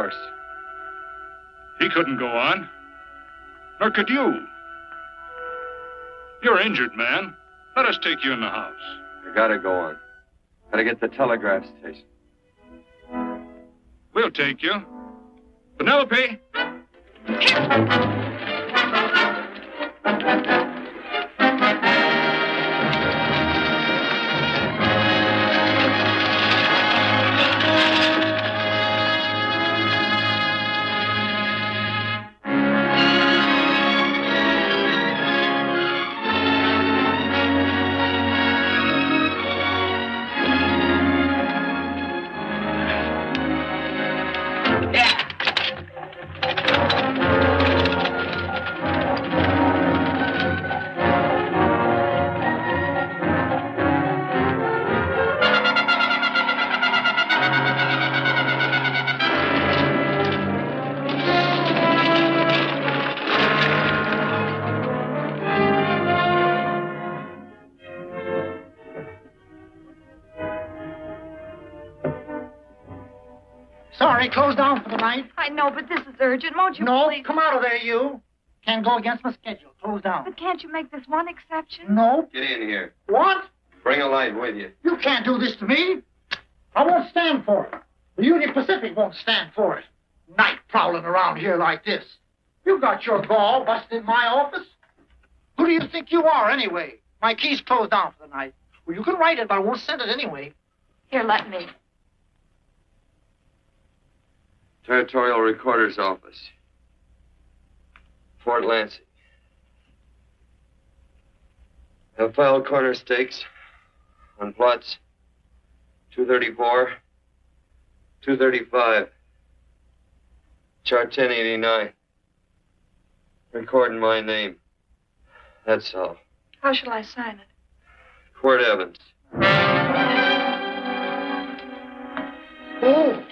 horse. He couldn't go on. Nor could you. You're injured, man. Let us take you in the house. You gotta go on. Gotta get to the telegraph station. We'll take you. Penelope! Sorry, closed down for the night. I know, but this is urgent. Won't you No, please? come out of there, you. Can't go against my schedule. Closed down. But can't you make this one exception? No. Get in here. What? Bring a light with you. You can't do this to me. I won't stand for it. The Union Pacific won't stand for it. Night prowling around here like this. You got your gall busting in my office. Who do you think you are, anyway? My key's closed down for the night. Well, you can write it, but I won't send it anyway. Here, let me. Territorial Recorder's Office. Fort Lansing. Have filed corner stakes on plots 234, 235, chart 1089. Recording my name. That's all. How shall I sign it? Quirt Evans. Oh.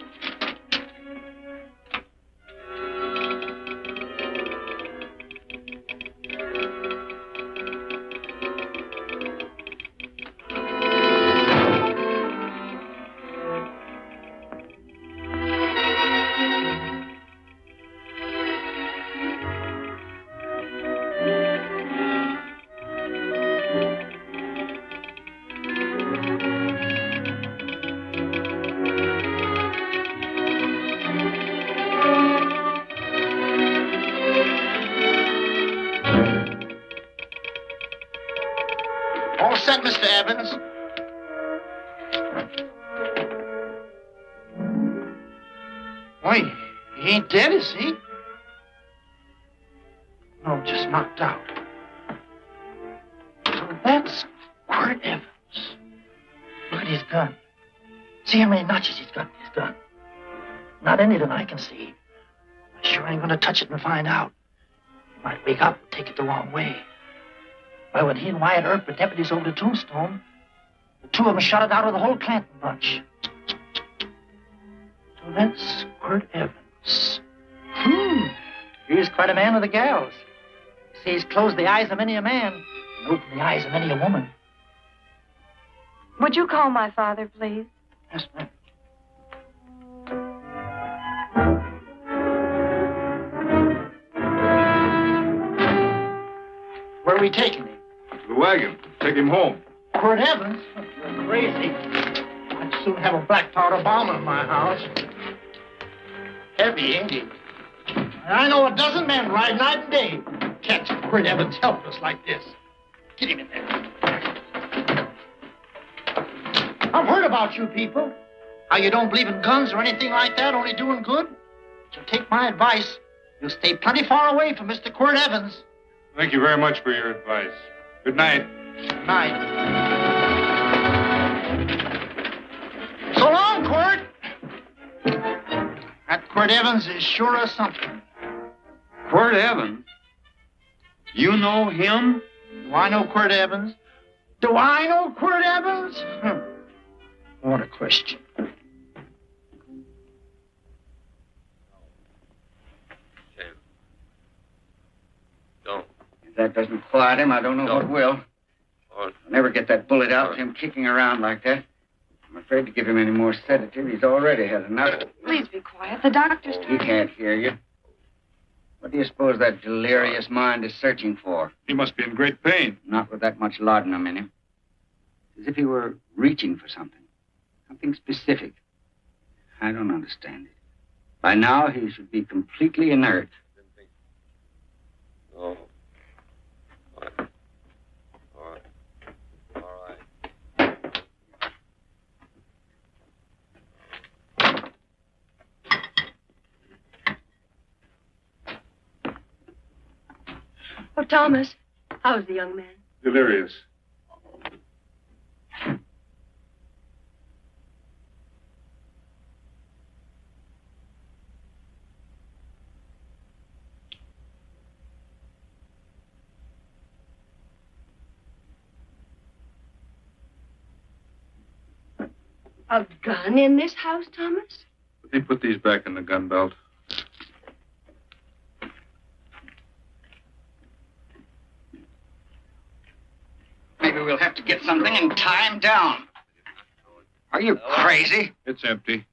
All set, Mr. Evans. Wait, he ain't dead, is he? No, just knocked out. So that's Quirt Evans. Look at his gun. See how many notches he's got in his gun. Not any that I can see. I sure ain't gonna touch it and find out. He might wake up and take it the wrong way. Why, when he and Wyatt Earp were deputies over to Tombstone, the two of them shot it out of the whole Clanton bunch. So that's Quirt Evans. He's quite a man with the gals. See, he's closed the eyes of many a man and opened the eyes of many a woman. Would you call my father, please? Yes, ma'am. Where are we taking him? The wagon. Take him home. Quirt Evans? You're crazy. I'd soon have a black powder bomb in my house. Heavy, ain't he? I know a dozen men ride night and day. Catch Quirt Evans helpless like this. Get him in there. I've heard about you people. How you don't believe in guns or anything like that, only doing good. So take my advice. You'll stay plenty far away from Mr. Quirt Evans. Thank you very much for your advice. Good night. Good night. So long, Quirt. That Quirt Evans is sure of something. Quirt Evans? You know him? Do I know Quirt Evans? Do I know Quirt Evans? What a question. Don't. If that doesn't quiet him, I don't know what will. I'll never get that bullet out with him kicking around like that. I'm afraid to give him any more sedative. He's already had enough. Please be be quiet. The doctor's... He can't hear you. What do you suppose that delirious mind is searching for? He must be in great pain. Not with that much laudanum in him. As if he were reaching for something. Something specific. I don't understand it. By now, he should be completely inert. Oh. All right. Oh, Thomas, how's the young man? Delirious. A gun in this house, Thomas? They put these back in the gun belt. Maybe we'll have to get something and tie him down. Are you crazy? It's empty.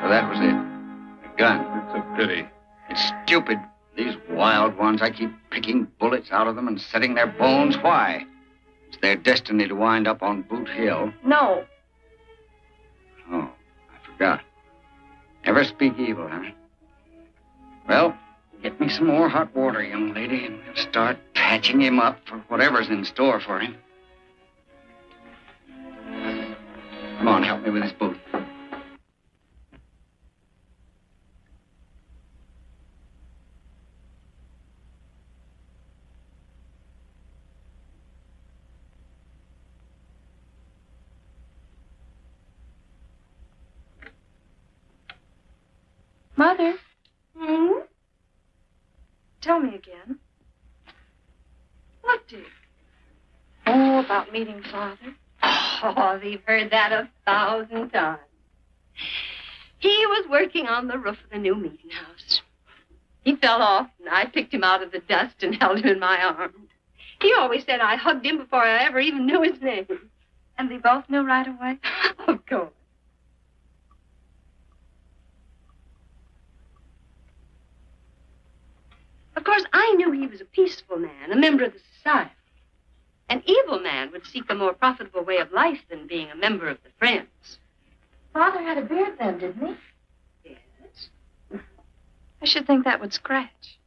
So that was it. A gun. It's a pity. It's stupid. These wild ones, I keep picking bullets out of them and setting their bones. Why? It's their destiny to wind up on Boot Hill. No. Oh, I forgot. Never speak evil, huh? Well, get me some more hot water, young lady, and we'll start patching him up for whatever's in store for him. Come on, help me with his boot. Mother, Tell me again. what, dear? Oh, about meeting Father. Oh, we've heard that 1,000 times. He was working on the roof of the new meeting house. He fell off, and I picked him out of the dust and held him in my arms. He always said I hugged him before I ever even knew his name. And we both knew right away? Of course. Of course, I knew he was a peaceful man, a member of the society. An evil man would seek a more profitable way of life than being a member of the Friends. Father had a beard then, didn't he? Yes. I should think that would scratch.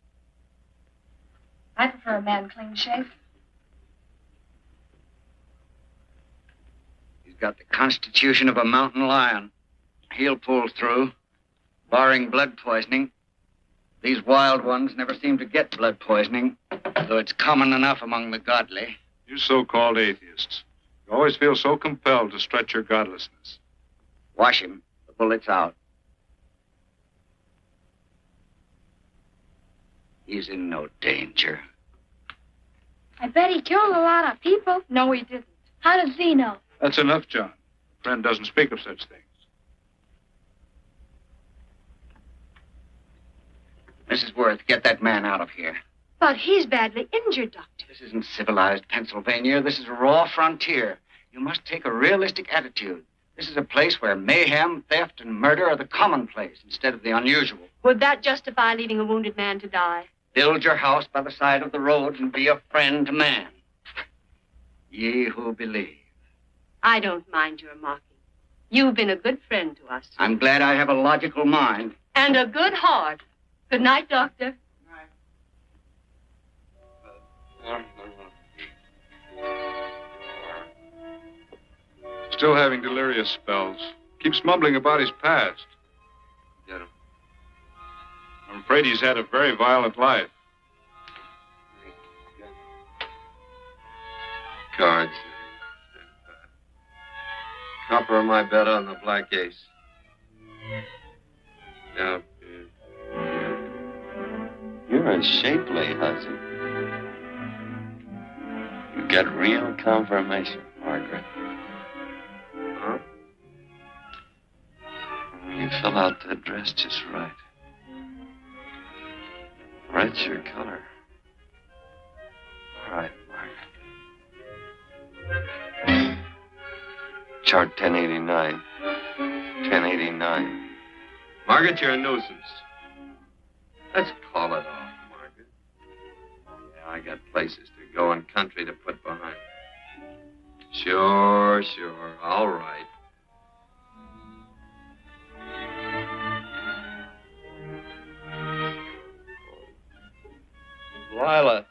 I prefer a man clean shaven. He's got the constitution of a mountain lion. He'll pull through, barring blood poisoning. These wild ones never seem to get blood poisoning, though it's common enough among the godly. You so-called atheists. You always feel so compelled to stretch your godlessness. Wash him. The bullet's out. He's in no danger. I bet he killed a lot of people. No, he didn't. How does he know? That's enough, John. A friend doesn't speak of such things. Mrs. Worth, get that man out of here. But he's badly injured, Doctor. This isn't civilized Pennsylvania. This is a raw frontier. You must take a realistic attitude. This is a place where mayhem, theft, and murder are the commonplace instead of the unusual. Would that justify leaving a wounded man to die? Build your house by the side of the road and be a friend to man. Ye who believe. I don't mind your mocking. You've been a good friend to us. I'm glad I have a logical mind. And a good heart. Good night, Doctor. Still having delirious spells. Keeps mumbling about his past. Get him. I'm afraid he's had a very violent life. Cards. Copper on my bet on the black ace. Now, you're a shapely hussy. You get real confirmation, Margaret. Huh? You fill out that dress just right. Red's your color. All right, Margaret. Chart 1089. 1089. Margaret, you're a nuisance. Let's call it off, Margaret. Yeah, I got places to go and country to put behind. Sure. All right. Lila.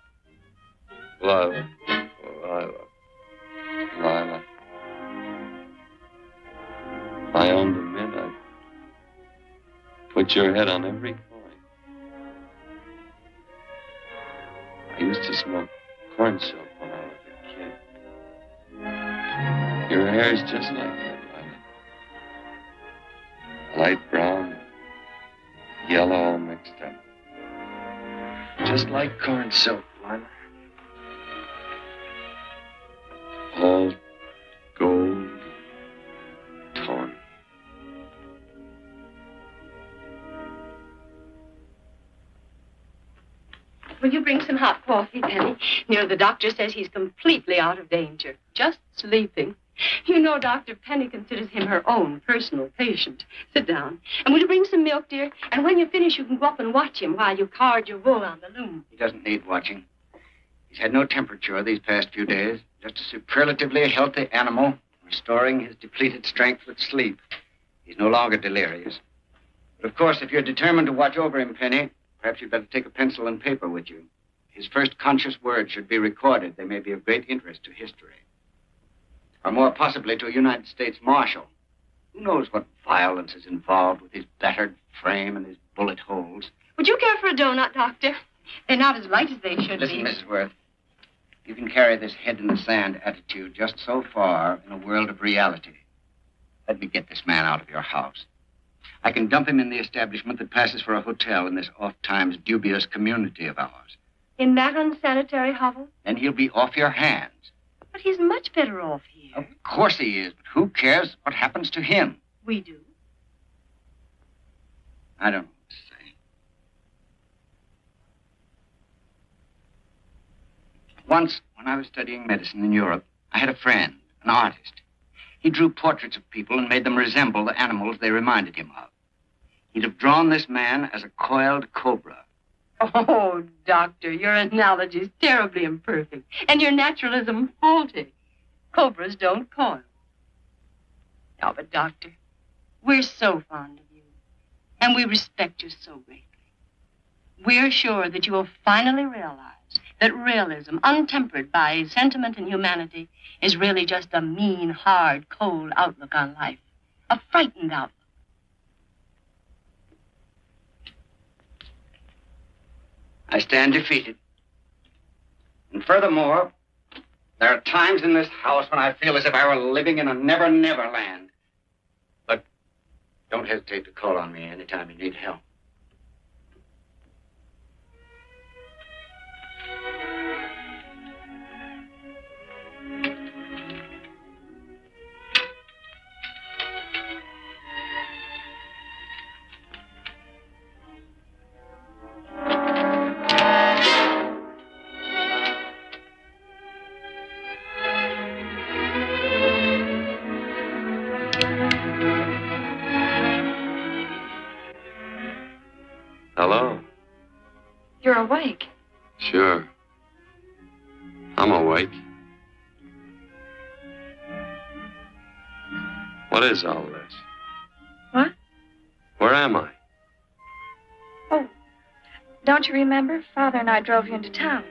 If I owned a mint, I'd put your head on every coin. I used to smoke corn silk when I was a kid. Your hair's just like that, Lila. Light brown, yellow all mixed up. Just like corn silk, Lila. All gold, tawny. Will you bring some hot coffee, Penny? The doctor says he's completely out of danger. Just sleeping. You know, Dr. Penny considers him her own personal patient. Sit down. And will you bring some milk, dear? And when you finish, you can go up and watch him while you card your wool on the loom. He doesn't need watching. He's had no temperature these past few days. Just a superlatively healthy animal, restoring his depleted strength with sleep. He's no longer delirious. But of course, if you're determined to watch over him, Penny, perhaps you'd better take a pencil and paper with you. His first conscious words should be recorded. They may be of great interest to history. Or more possibly to a United States Marshal. Who knows what violence is involved with his battered frame and his bullet holes. Would you care for a donut, Doctor? They're not as light as they should Listen, be. Mrs. Worth. You can carry this head in the sand attitude just so far in a world of reality. Let me get this man out of your house. I can dump him in the establishment that passes for a hotel in this oft-times dubious community of ours. In that unsanitary hovel? Then he'll be off your hands. But he's much better off here. Of course he is, but who cares what happens to him? We do. I don't know what to say. Once, when I was studying medicine in Europe, I had a friend, an artist. He drew portraits of people and made them resemble the animals they reminded him of. He'd have drawn this man as a coiled cobra. Oh, Doctor, your analogy's terribly imperfect, and your naturalism faulty. Cobras don't coil. No, but, Doctor, we're so fond of you, and we respect you so greatly. We're sure that you will finally realize that realism, untempered by sentiment and humanity, is really just a mean, hard, cold outlook on life. A frightened outlook. I stand defeated. And furthermore, there are times in this house when I feel as if I were living in a never-never land. But don't hesitate to call on me anytime you need help. Hello? You're awake. Sure. I'm awake. What is all this? What? Where am I? Oh, don't you remember? Father and I drove you into town.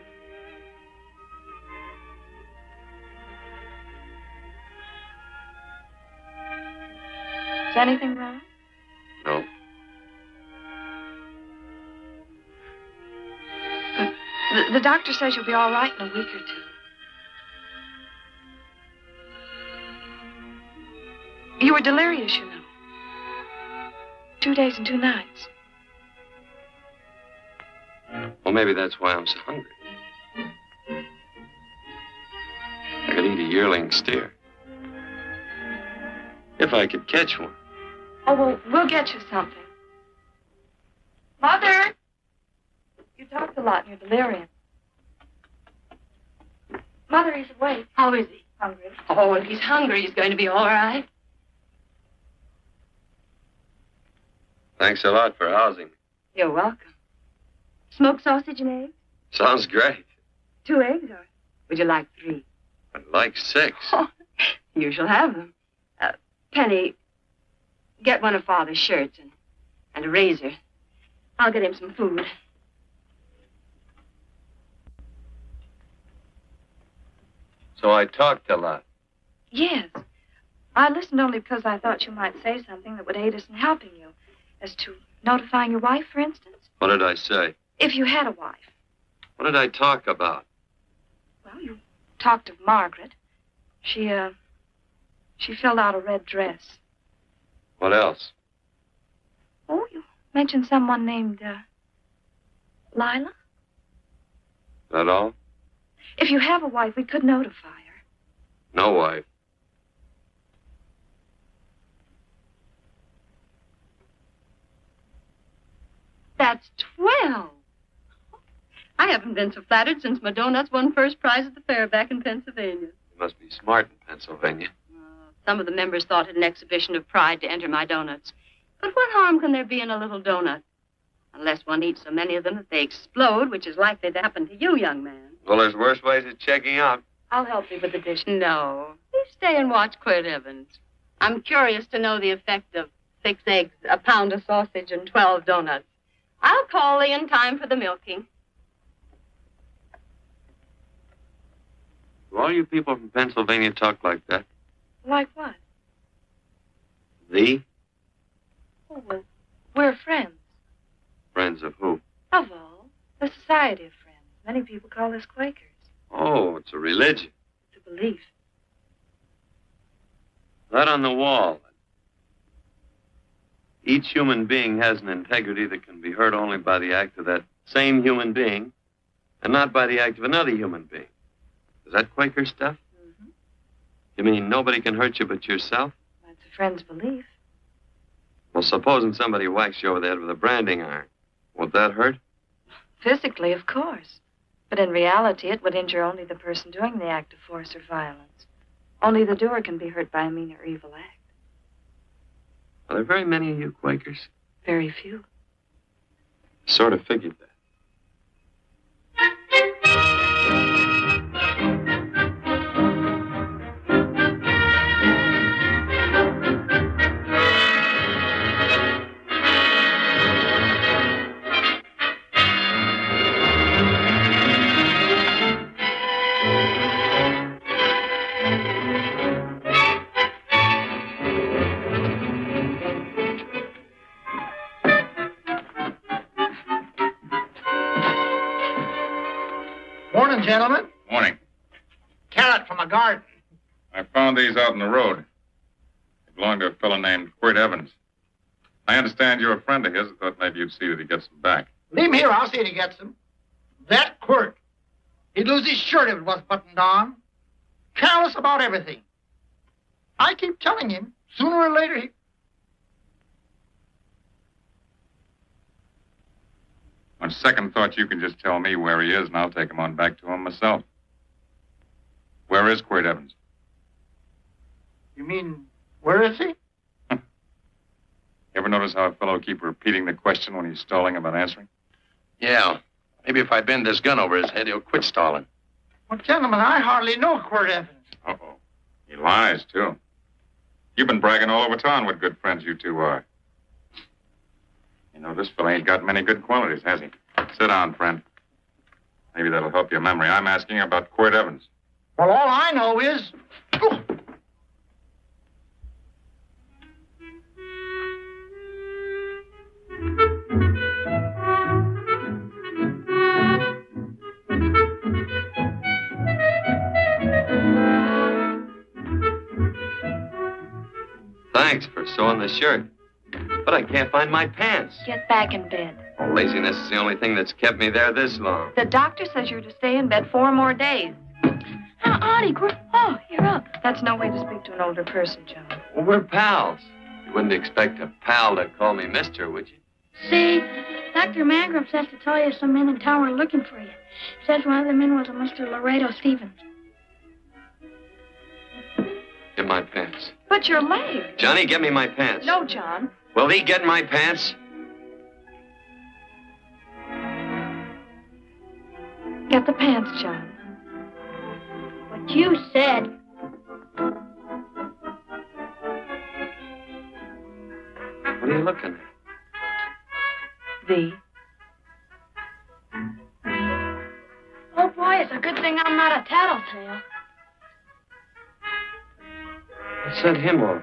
Is anything wrong? No. The doctor says you'll be all right in a week or two. You were delirious, you know. 2 days and 2 nights. Well, maybe that's why I'm so hungry. I could eat a yearling steer. If I could catch one. Oh, well, we'll get you something. Mother! You talked a lot in your delirium. Mother, he's awake. How is he? Hungry. Oh, if he's hungry, he's going to be all right. Thanks a lot for housing. You're welcome. Smoked sausage and eggs? Sounds great. 2 eggs, or would you like 3? I'd like 6. Oh, you shall have them. Penny, get one of Father's shirts and a razor. I'll get him some food. So I talked a lot. Yes. I listened only because I thought you might say something that would aid us in helping you. As to notifying your wife, for instance. What did I say? If you had a wife. What did I talk about? Well, you talked of Margaret. She filled out a red dress. What else? Oh, you mentioned someone named, Lila? That all? If you have a wife, we could notify her. No wife. That's 12. I haven't been so flattered since my donuts won first prize at the fair back in Pennsylvania. You must be smart in Pennsylvania. Some of the members thought it an exhibition of pride to enter my donuts. But what harm can there be in a little donut? Unless one eats so many of them that they explode, which is likely to happen to you, young man. Well, there's worse ways of checking out. I'll help you with the dish. No. You stay and watch Quirt Evans. I'm curious to know the effect of 6 eggs, a pound of sausage, and 12 donuts. I'll call Lee in time for the milking. Do all you people from Pennsylvania talk like that? Like what? Thee? Oh, well, we're friends. Friends of who? Of all. The Society of Friends. Many people call us Quakers. Oh, it's a religion. It's a belief. That on the wall. Each human being has an integrity that can be hurt only by the act of that same human being, and not by the act of another human being. Is that Quaker stuff? Mm-hmm. You mean nobody can hurt you but yourself? That's a friend's belief. Well, supposing somebody whacks you over the head with a branding iron. Would that hurt? Physically, of course. But in reality, it would injure only the person doing the act of force or violence. Only the doer can be hurt by a mean or evil act. Are there very many of you Quakers? Very few. Sort of figured that. Morning, gentlemen. Morning. Carrot from a garden. I found these out in the road. They belong to a fellow named Quirt Evans. I understand you're a friend of his. I thought maybe you'd see that he gets them back. Leave him here. I'll see that he gets them. That Quirt. He'd lose his shirt if it was buttoned on. Careless about everything. I keep telling him, sooner or later he... On second thought, you can just tell me where he is, and I'll take him on back to him myself. Where is Quirt Evans? You mean, where is he? Ever notice how a fellow keep repeating the question when he's stalling about answering? Yeah. Maybe if I bend this gun over his head, he'll quit stalling. Well, gentlemen, I hardly know Quirt Evans. Uh-oh. He lies, too. You've been bragging all over town what good friends you two are. You know, this fella ain't got many good qualities, has he? Sit down, friend. Maybe that'll help your memory. I'm asking about Quirt Evans. Well, all I know is... Oh. Thanks for sewing the shirt. But I can't find my pants. Get back in bed. Oh, laziness is the only thing that's kept me there this long. The doctor says you're to stay in bed 4 more days. Auntie, oh, you're up. That's no way to speak to an older person, John. Well, we're pals. You wouldn't expect a pal to call me mister, would you? See, Dr. Mangrum says to tell you some men in town were looking for you. Says one of the men was a Mr. Laredo Stevens. my pants. But your leg. Johnny, get me my pants. No, John. Will he get my pants? Get the pants, John. What you said. What are you looking at? V. Oh, boy, it's a good thing I'm not a tattletale. What set him off?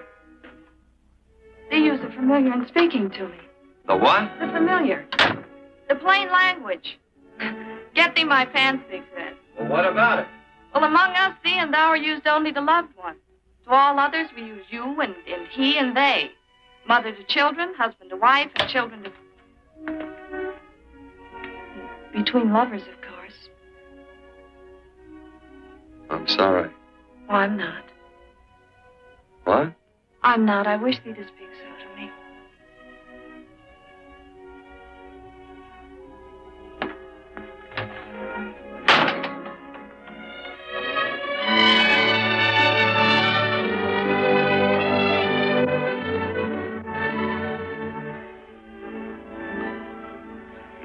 They use the familiar in speaking to me. The what? The familiar. The plain language. Get thee my pants, they said. Well, what about it? Well, among us, thee and thou are used only to loved ones. To all others, we use you and he and they. Mother to children, husband to wife, and children to... Between lovers, of course. I'm sorry. Oh, I'm not. What? I'm not. I wish thee to speak so to me.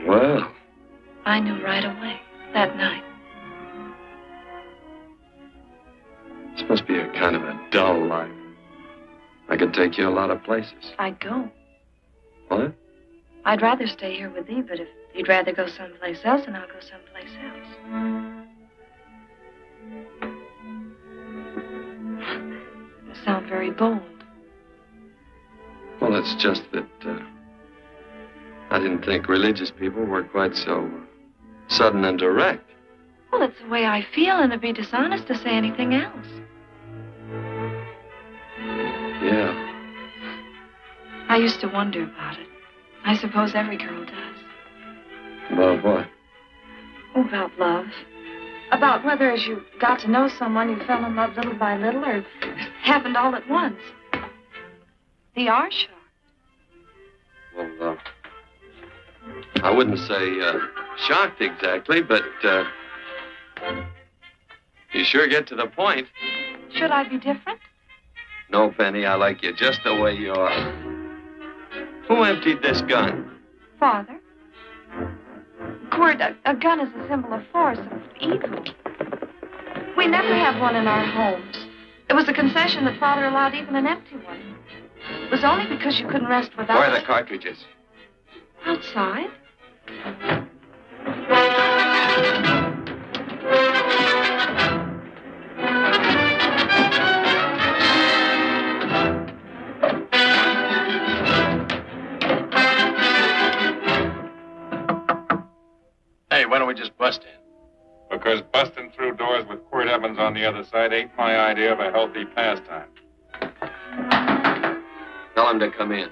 Well, I knew right away, that night. this must be a kind of a dull life. I could take you a lot of places. I'd go. What? I'd rather stay here with thee, but if you'd rather go someplace else, then I'll go someplace else. You sound very bold. Well, it's just that I didn't think religious people were quite so sudden and direct. Well, it's the way I feel, and it'd be dishonest to say anything else. Yeah. I used to wonder about it. I suppose every girl does. About what? Oh, about love. About whether as you got to know someone, you fell in love little by little, or it happened all at once. They are shocked. Well, I wouldn't say shocked exactly, but you sure get to the point. Should I be different? No, Penny, I like you just the way you are. Who emptied this gun? Father. Quirt, a gun is a symbol of force, of evil. We never have one in our homes. It was a concession that Father allowed even an empty one. It was only because you couldn't rest without Where are the cartridges? Outside. Hey, why don't we just bust in? Because busting through doors with Quirt Evans on the other side ain't my idea of a healthy pastime. Tell him to come in.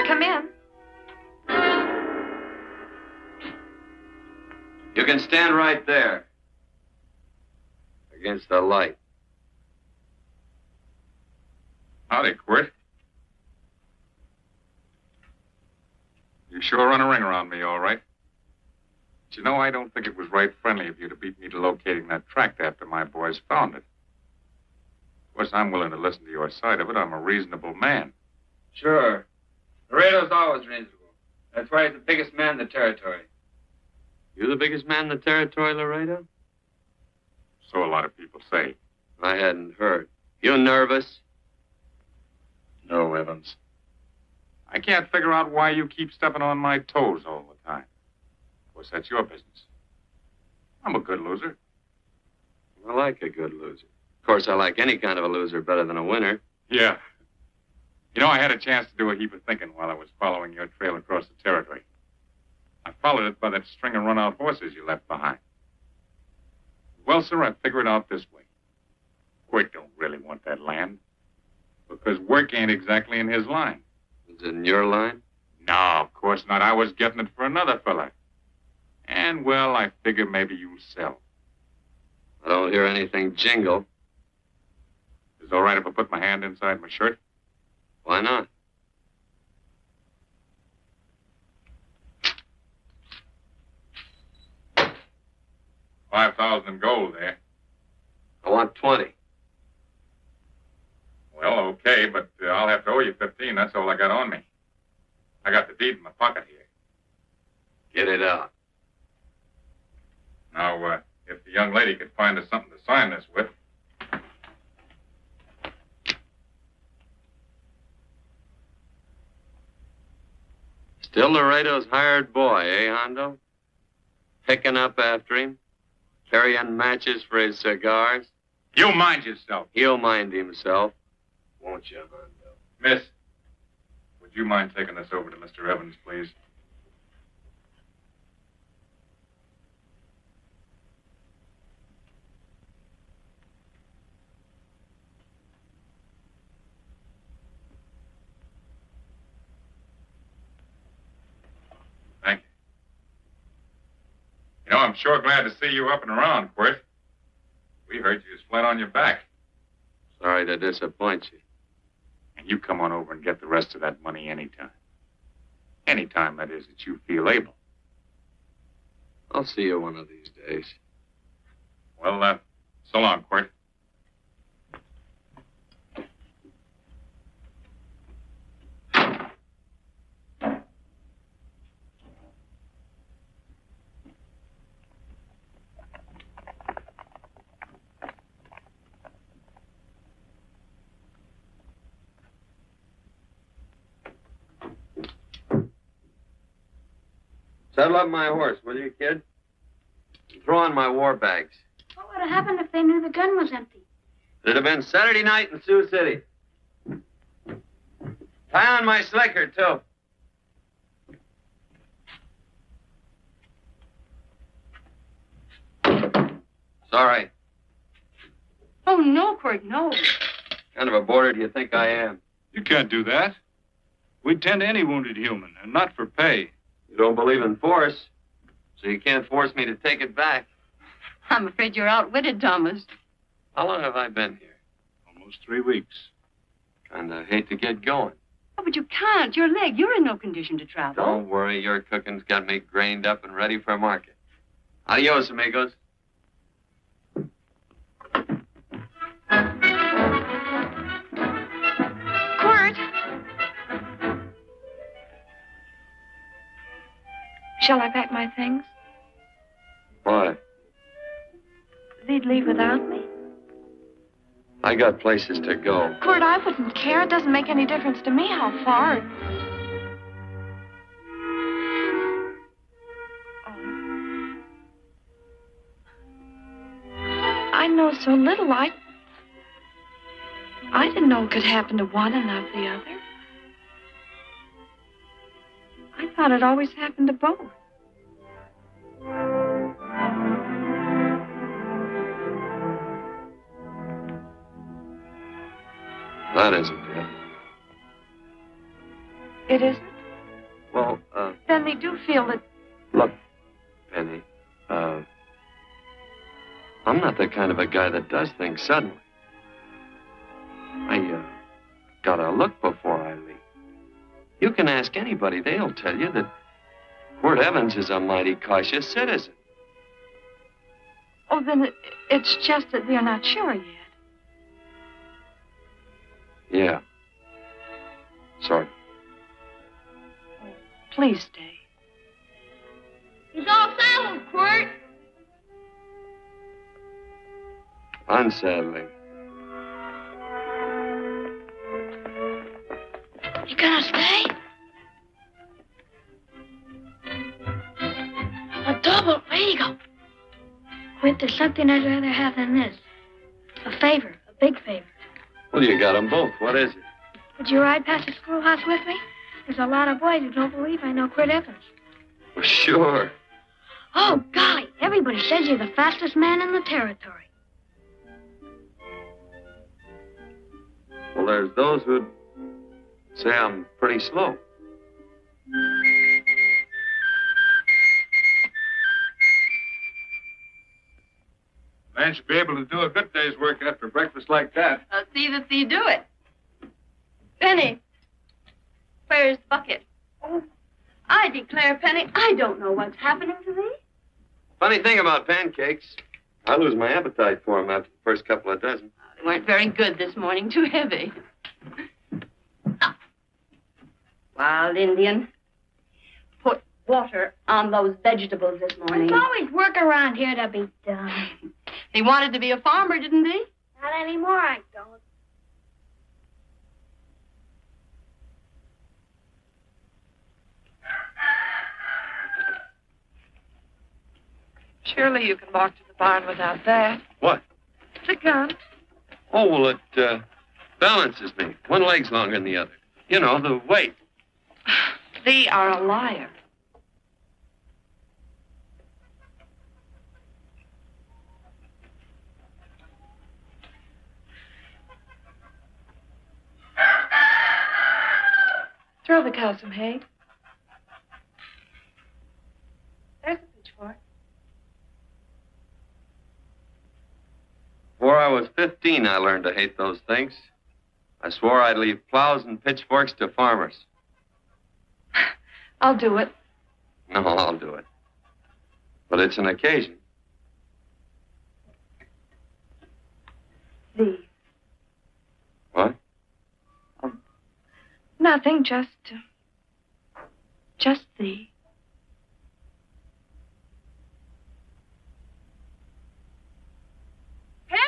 Come in. You can stand right there. Against the light. Howdy, Quirt. You sure run a ring around me, all right. But you know, I don't think it was right friendly of you to beat me to locating that tract after my boys found it. Of course, I'm willing to listen to your side of it. I'm a reasonable man. Sure. Laredo's always reasonable. That's why he's the biggest man in the territory. You the biggest man in the territory, Laredo? So a lot of people say. I hadn't heard. You nervous? No, Evans. I can't figure out why you keep stepping on my toes all the time. Of course, that's your business. I'm a good loser. I like a good loser. Of course, I like any kind of a loser better than a winner. Yeah. You know, I had a chance to do a heap of thinking while I was following your trail across the territory. I followed it by that string of run-out horses you left behind. Well, sir, I figure it out this way. Quirt don't really want that land. Because work ain't exactly in his line. Is it in your line? No, of course not. I was getting it for another fella. And, well, I figure maybe you sell. I don't hear anything jingle. Is it all right if I put my hand inside my shirt? Why not? 5,000 in gold there. I want 20. Well, okay, but I'll have to owe you 15. That's all I got on me. I got the deed in my pocket here. Get it out. Now, if the young lady could find us something to sign this with. Still Laredo's hired boy, eh, Hondo? Picking up after him, carrying matches for his cigars. You mind yourself. He'll mind himself, won't you, Hondo? Miss, would you mind taking this over to Mr. Evans, please? Thank you. You know, I'm sure glad to see you up and around, Quirt. We heard you was flat on your back. Sorry to disappoint you. And you come on over and get the rest of that money anytime. Anytime, that is, that you feel able. I'll see you one of these days. Well, so long, Quirt. Saddle up my horse, will you, kid? Throw on my war bags. What would have happened if they knew the gun was empty? It'd have been Saturday night in Sioux City. Tie on my slicker, too. Sorry. Oh, no, Quirt, no. What kind of a boarder do you think I am? You can't do that. We'd tend to any wounded human, and not for pay. You don't believe in force, so you can't force me to take it back. I'm afraid you're outwitted, Thomas. How long have I been here? Almost 3 weeks. Kinda hate to get going. Oh, but you can't. Your leg. You're in no condition to travel. Don't worry, your cooking's got me grained up and ready for market. Adios, amigos. Quirt! Shall I pack my things? Why? They'd leave without me. I got places to go. Quirt, I wouldn't care. It doesn't make any difference to me how far. Oh. I know so little. I didn't know it could happen to one and not the other. I thought it always happened to both. That isn't it. It isn't? Well, Then they do feel that... look, Penny, I'm not the kind of a guy that does things suddenly. I, gotta look before I leave. You can ask anybody. They'll tell you that Quirt Evans is a mighty cautious citizen. Oh, then it's just that they're not sure yet. Yeah. Sorry. Please stay. He's all saddled, Quirt. Unsaddling. You gonna stay? A double. There you go. Quirt, there's something I'd rather have than this. A favor, a big favor. Well, you got them both. What is it? Would you ride past the schoolhouse with me? There's a lot of boys who don't believe I know Quirt Evans. Well, sure. Oh, golly. Everybody says you're the fastest man in the territory. Well, there's those who'd say I'm pretty slow. Man should be able to do a good day's work after breakfast like that. I'll see that you do it. Penny, where's the bucket? Oh, I declare, Penny, I don't know what's happening to thee. Funny thing about pancakes, I lose my appetite for them after the first couple of dozen. They weren't very good this morning. Too heavy. Wild Indian. Put water on those vegetables this morning. There's always work around here to be done. He wanted to be a farmer, didn't he? Not anymore, I don't. Surely you can walk to the barn without that. What? The gun. Oh, well, it balances me. One leg's longer than the other. You know, the weight. Thee are a liar. Throw the cow some hay. There's a pitchfork. Before I was 15, I learned to hate those things. I swore I'd leave plows and pitchforks to farmers. I'll do it. No, I'll do it. But it's an occasion. Thee. What? Nothing, just thee. Penny!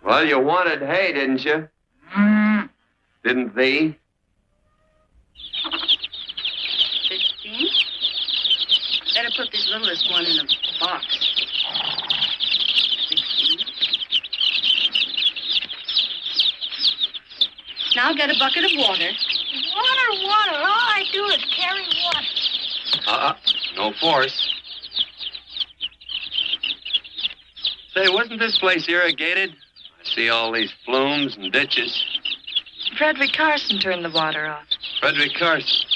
Well, you wanted hay, didn't you? Didn't thee? 15. Better put this littlest one in a box. 16. Now get a bucket of water. Water. All I do is carry water. No force. Say, wasn't this place irrigated? I see all these flumes and ditches. Frederick Carson turned the water off. Frederick Carson.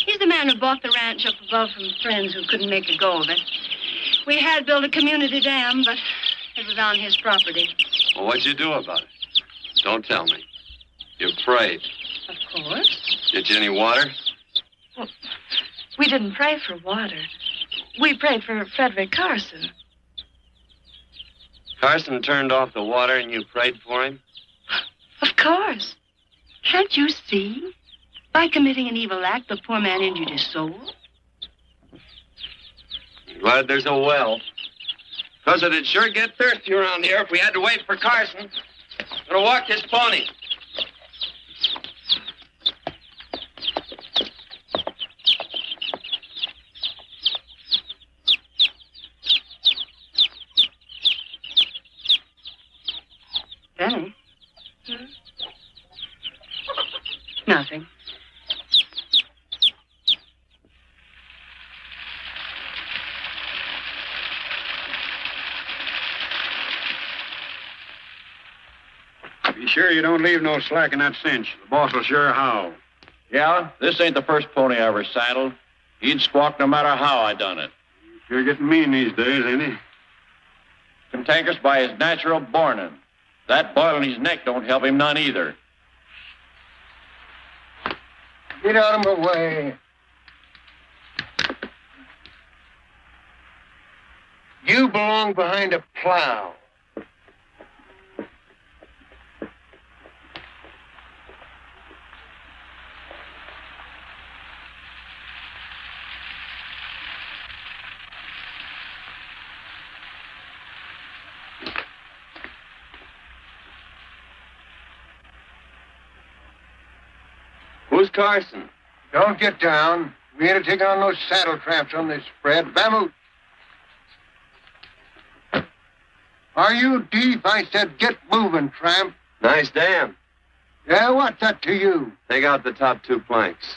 He's the man who bought the ranch up above from friends who couldn't make a go of it. We had built a community dam, but it was on his property. Well, what'd you do about it? Don't tell me. You prayed. Of course. Get you any water? Well, we didn't pray for water. We prayed for Frederick Carson. Carson turned off the water and you prayed for him? Of course. Can't you see? By committing an evil act, the poor man injured his soul. I'm glad there's a well. Because it'd sure get thirsty around here if we had to wait for Carson. Gonna walk his pony. Benny? Nothing. Be sure you don't leave no slack in that cinch. The boss will sure howl. Yeah, this ain't the first pony I ever saddled. He'd squawk no matter how I done it. Sure getting mean these days, ain't he? Cantankerous by his natural bornin'. That boil in his neck don't help him none either. Get out of my way. You belong behind a plow. Who's Carson? Don't get down. We ain't taking on no saddle tramps on this spread. Vamoose. Are you deep? I said get moving, tramp. Nice dam. Yeah, what's that to you? Take out the top 2 planks.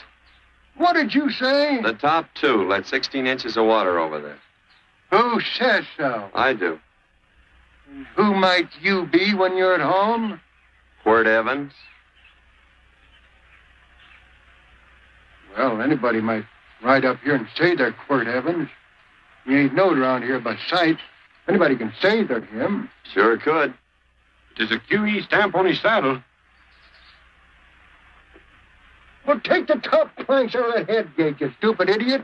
What did you say? The top 2. Let 16 inches of water over there. Who says so? I do. Who might you be when you're at home? Quirt Evans. Well, anybody might ride up here and say they're Quirt Evans. He ain't known around here by sight. Anybody can say they're him. Sure could. There's a QE stamp on his saddle. Well, take the top planks out of that head gate, you stupid idiot.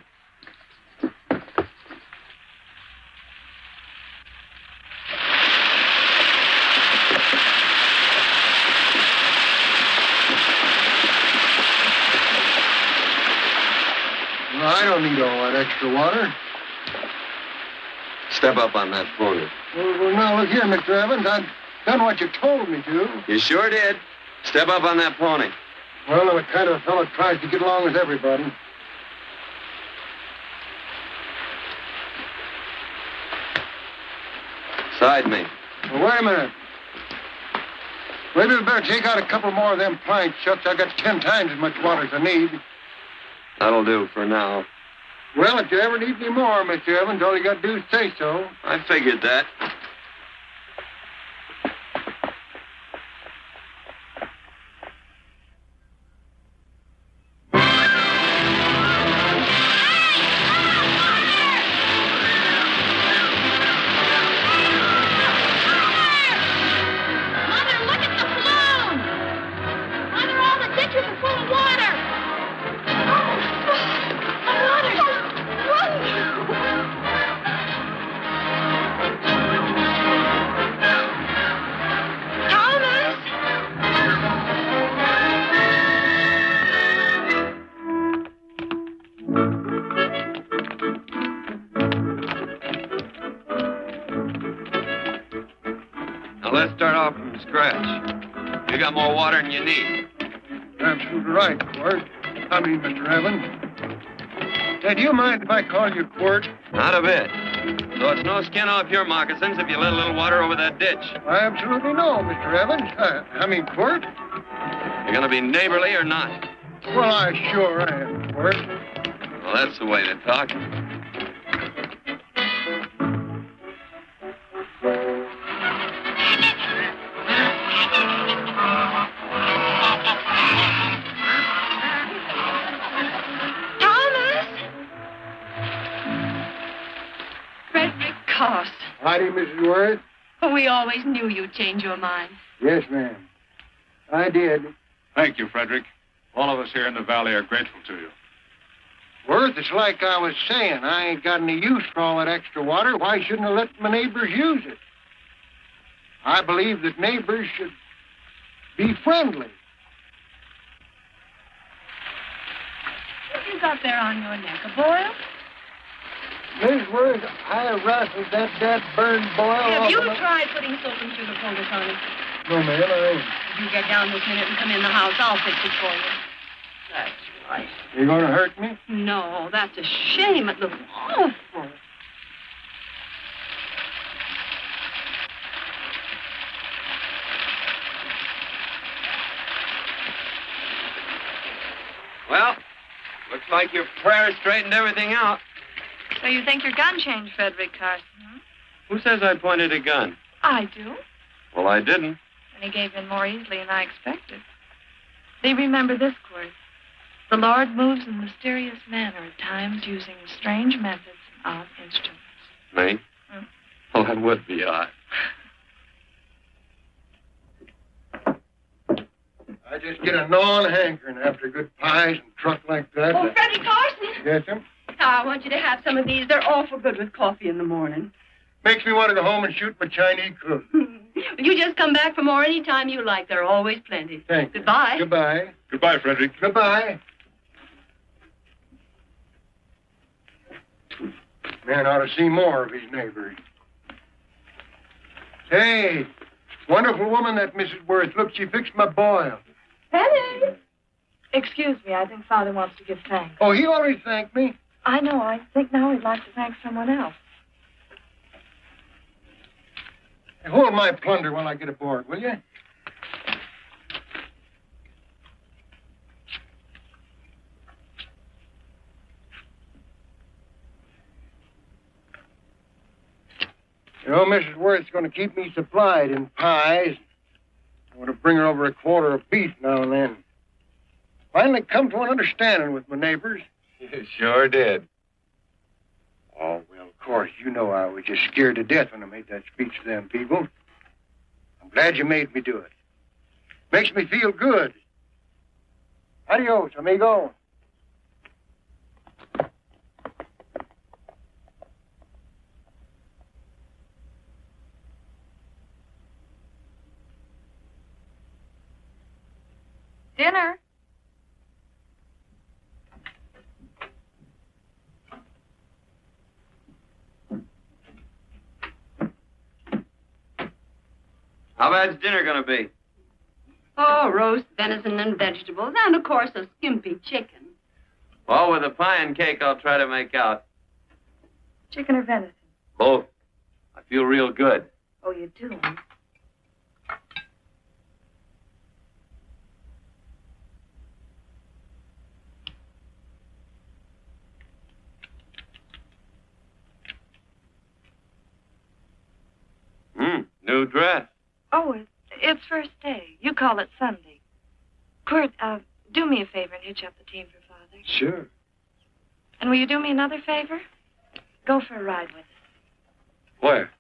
Well, I don't need all that extra water. Step up on that pony. Well, now, look here, Mr. Evans. I've done what you told me to. You sure did. Step up on that pony. Well, I'm the kind of fellow tries to get along with everybody. Side me. Well, wait a minute. Maybe we better take out a couple more of them planks, Shucks. I got 10 times as much water as I need. That'll do for now. Well, if you ever need any more, Mr. Evans, all you got to do is say so. I figured that. Let's start off from scratch. You got more water than you need. You're absolutely right, Quirt. Mr. Evans. Say, do you mind if I call you Quirt? Not a bit. So it's no skin off your moccasins if you let a little water over that ditch. I absolutely know, Mr. Evans. Quirt. You're going to be neighborly or not? Well, I sure am, Quirt. Well, that's the way to talk. Howdy, Mrs. Worth. Oh, we always knew you'd change your mind. Yes, ma'am. I did. Thank you, Frederick. All of us here in the valley are grateful to you. Worth, it's like I was saying. I ain't got any use for all that extra water. Why shouldn't I let my neighbors use it? I believe that neighbors should be friendly. What you got there on your neck? A boil? Miss Worth, I rustled that burned boil Have off you of my... tried putting soap and sugar poultice on it? No, ma'am, I ain't. If you get down this minute and come in the house, I'll fix it for you. That's right. You gonna hurt me? No, that's a shame. It looks awful. Well, looks like your prayer straightened everything out. So you think your gun changed, Frederick Carson, huh? Who says I pointed a gun? I do. Well, I didn't. And he gave in more easily than I expected. Do you remember this, Quirt? The Lord moves in mysterious manner at times using strange methods and odd instruments. Me? Well, that would be odd. I just get a gnawing hankering after good pies and truck like that. Oh, Freddie Carson! Yes, ma'am? I want you to have some of these. They're awful good with coffee in the morning. Makes me want to go home and shoot my Chinese cook. You just come back for more any time you like. There are always plenty. Thank you. Goodbye. Goodbye. Goodbye, Frederick. Goodbye. Man ought to see more of his neighbors. Hey, wonderful woman, that Mrs. Worth. Look, she fixed my boil. Penny! Excuse me, I think Father wants to give thanks. Oh, he already thanked me. I know. I think now he'd like to thank someone else. Hey, hold my plunder while I get aboard, will you? You know, Mrs. Worth's going to keep me supplied in pies. I want to bring her over a quarter of beef now and then. Finally come to an understanding with my neighbors. You sure did. Oh, well, of course, you know I was just scared to death when I made that speech to them people. I'm glad you made me do it. Makes me feel good. Adios, amigo. Dinner. How bad's dinner going to be? Oh, roast venison and vegetables, and of course a skimpy chicken. Well, with a pie and cake, I'll try to make out. Chicken or venison? Both. I feel real good. Oh, you do? New dress. Oh, it's first day. You call it Sunday. Quirt, do me a favor and hitch up the team for Father. Sure. And will you do me another favor? Go for a ride with us. Where?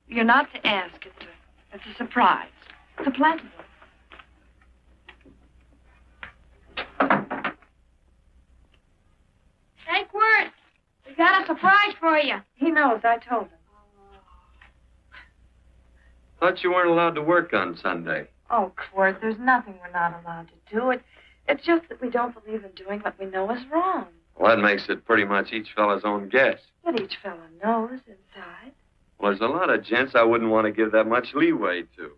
You're not to ask. It's a surprise. It's a pleasant one. Hey, Quirt, we got a surprise for you. He knows. I told him. Thought you weren't allowed to work on Sunday. Oh, Quirt, there's nothing we're not allowed to do. It's just that we don't believe in doing what we know is wrong. Well, that makes it pretty much each fella's own guess. But each fellow knows inside. Well, there's a lot of gents I wouldn't want to give that much leeway to.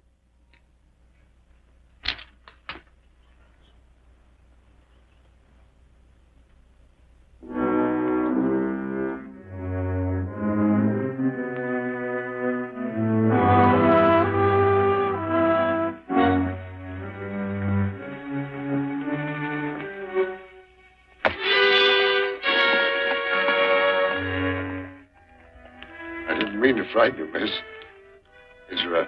Frighten you, miss. Is there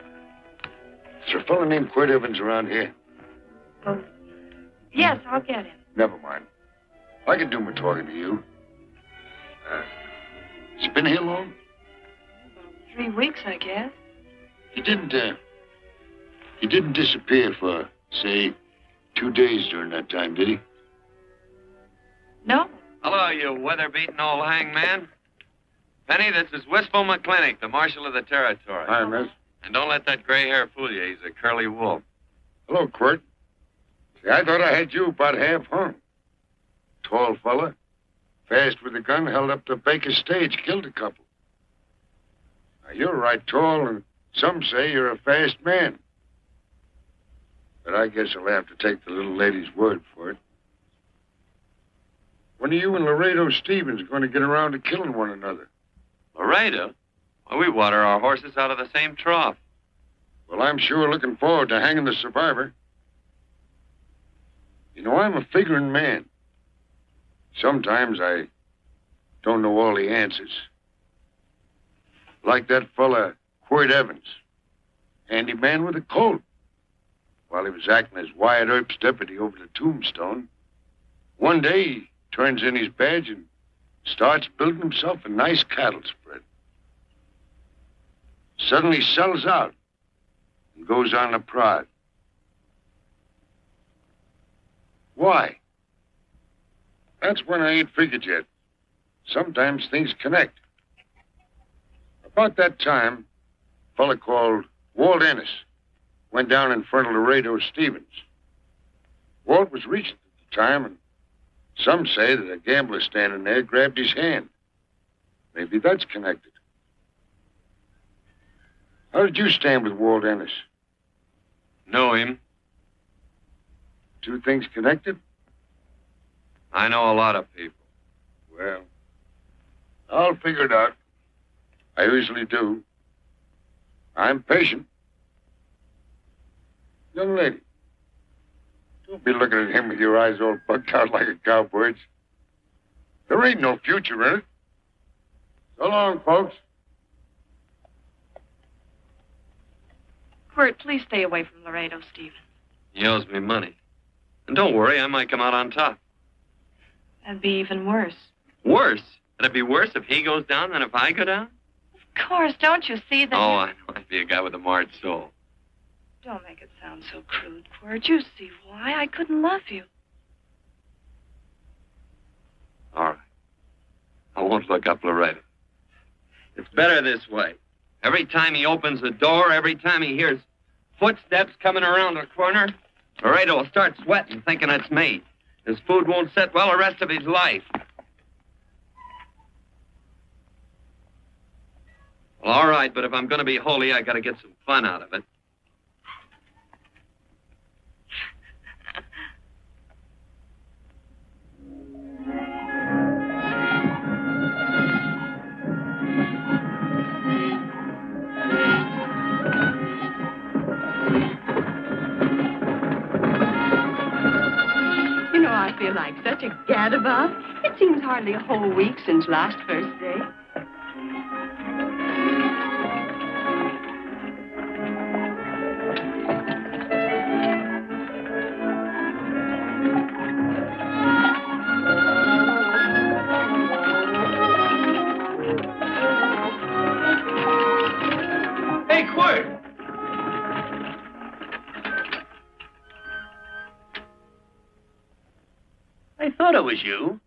a fellow named Quirt Evans around here? Oh, yes, I'll get him. Never mind. I can do my talking to you. Has he been here long? 3 weeks, I guess. He didn't disappear for, say, 2 days during that time, did he? No. Hello, you weather-beaten old hangman. Penny, this is Wistful McClintock, the Marshal of the Territory. Hi, miss. And don't let that gray hair fool you. He's a curly wolf. Hello, Quirt. See, I thought I had you about half hung. Tall fella, fast with a gun, held up the Baker stage, killed a couple. Now, you're right tall, and some say you're a fast man. But I guess I'll have to take the little lady's word for it. When are you and Laredo Stevens going to get around to killing one another? Laredo? Well, we water our horses out of the same trough. Well, I'm sure looking forward to hanging the survivor. You know, I'm a figuring man. Sometimes I don't know all the answers. Like that fella, Quirt Evans. Handy man with a colt. While he was acting as Wyatt Earp's deputy over the Tombstone, one day he turns in his badge and starts building himself a nice cattle spread. Suddenly sells out and goes on a prod. Why? That's when I ain't figured yet. Sometimes things connect. About that time, a fella called Walt Ennis went down in front of Laredo Stevens. Walt was reaching at the time, and some say that a gambler standing there grabbed his hand. Maybe that's connected. How did you stand with Walt Ennis? Know him. Two things connected? I know a lot of people. Well, I'll figure it out. I usually do. I'm patient. Young lady, don't be looking at him with your eyes all bugged out like a cowbird's. There ain't no future in it. So long, folks. Quirt, please stay away from Laredo, Stephen. He owes me money. And don't worry, I might come out on top. That'd be even worse. Worse? It'd be worse if he goes down than if I go down? Of course, don't you see that? Oh, I know. I'd be a guy with a marred soul. Don't make it sound so crude, Quirt. You see why I couldn't love you. All right. I won't look up Laredo. It's better this way. Every time he opens the door, every time he hears footsteps coming around the corner, Laredo will start sweating, thinking it's me. His food won't sit well the rest of his life. Well, all right, but if I'm going to be holy, I got to get some fun out of it. You know, I feel like such a gadabout. It seems hardly a whole week since last first day. Hey, Quirt! I thought it was you.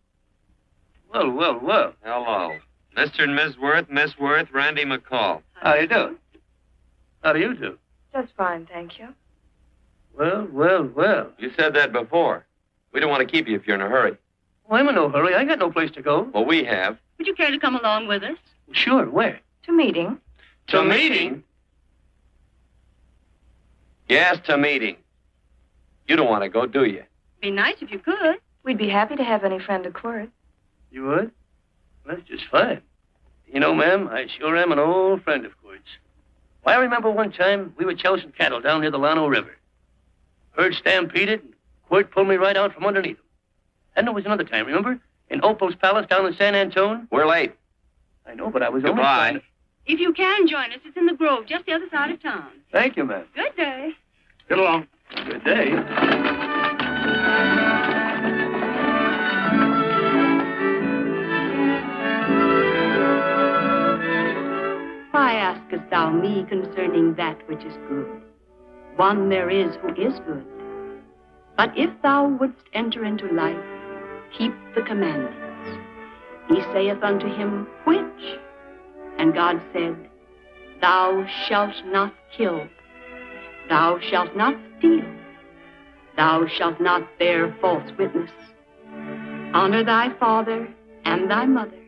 Well. Hello. Mr. and Miss Worth, Randy McCall. How you doing? How do you do? Just fine, thank you. Well. You said that before. We don't want to keep you if you're in a hurry. Well, I'm in no hurry. I got no place to go. Well, we have. Would you care to come along with us? Sure, where? To meeting. To meeting? Yes, to meeting. You don't want to go, do you? Be nice if you could. We'd be happy to have any friend of Quirt. You would? Well, that's just fine. You know, ma'am, I sure am an old friend of Quirt's. Why, I remember one time we were chousing cattle down near the Llano River. Herd stampeded, and Quirt pulled me right out from underneath him. And there was another time, remember? In Opal's Palace down in San Antone? We're late. I know, but I was only Goodbye. trying to... If you can join us, it's in the Grove, just the other side of town. Thank you, ma'am. Good day. Get along. Good day. Why askest thou me concerning that which is good? One there is who is good. But if thou wouldst enter into life, keep the commandments. He saith unto him, which? And God said, Thou shalt not kill. Thou shalt not steal. Thou shalt not bear false witness. Honor thy father and thy mother,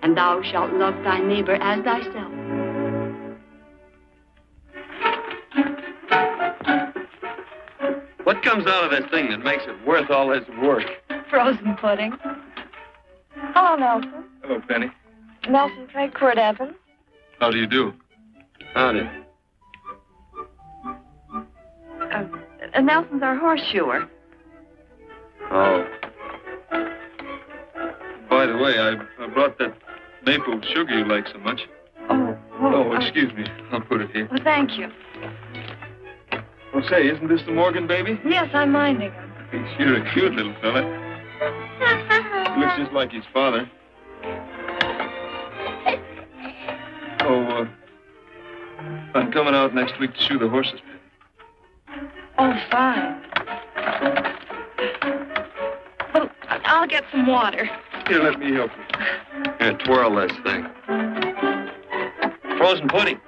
and thou shalt love thy neighbor as thyself. What comes out of this thing that makes it worth all this work? Frozen pudding. Hello, Nelson. Hello, Penny. Nelson Craig, Quirt Evans. How do you do? Howdy. Nelson's our horseshoer. Oh. By the way, I brought that maple sugar you like so much. Oh, excuse me. I'll put it here. Well, thank you. Oh, say, isn't this the Morgan baby? Yes, I'm minding him. He's sure a cute little fella. Looks just like his father. Oh, I'm coming out next week to shoe the horses. Oh, fine. Well, I'll get some water. Here, let me help you. Here, twirl this thing. Frozen pudding.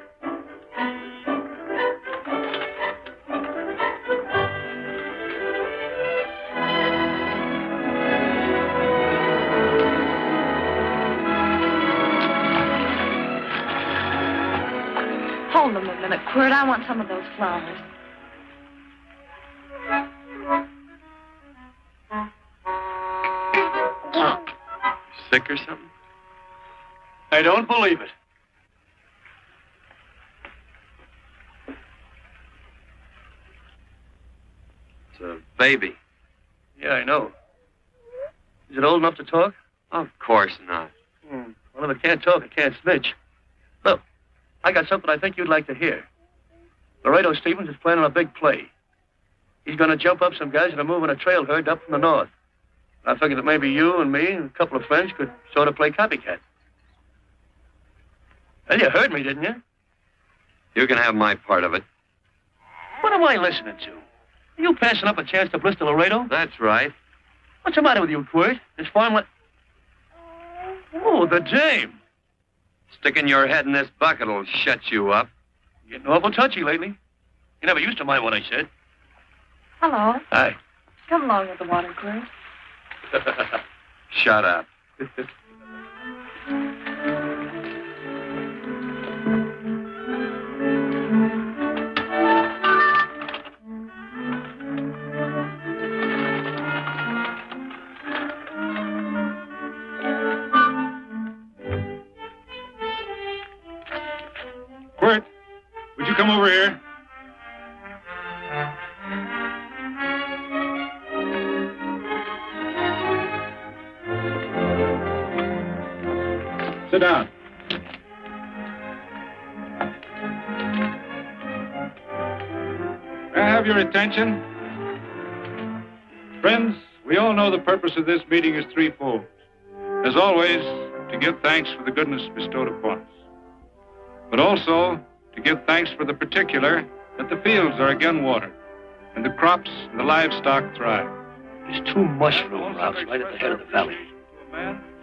Hold them a minute, Quirt. I want some of those flowers. Sick or something? I don't believe it. It's a baby. Yeah, I know. Is it old enough to talk? Of course not. Well, if it can't talk, it can't snitch. Look, I got something I think you'd like to hear. Laredo Stevens is planning a big play. He's going to jump up some guys that are moving a trail herd up from the north. I figured that maybe you and me and a couple of friends could sort of play copycat. Well, you heard me, didn't you? You can have my part of it. What am I listening to? Are you passing up a chance to blister Laredo? That's right. What's the matter with you, Quirt? This farmland... Oh, the dame. Sticking your head in this bucket will shut you up. You're getting awful touchy lately. You never used to mind what I said. Hello. Hi. Come along with the water, Quirt. Shut up. Quirt, would you come over here? Sit down. May I have your attention? Friends, we all know the purpose of this meeting is threefold. As always, to give thanks for the goodness bestowed upon us, but also to give thanks for the particular that the fields are again watered and the crops and the livestock thrive. There's two mushroom routes right at the head of the valley.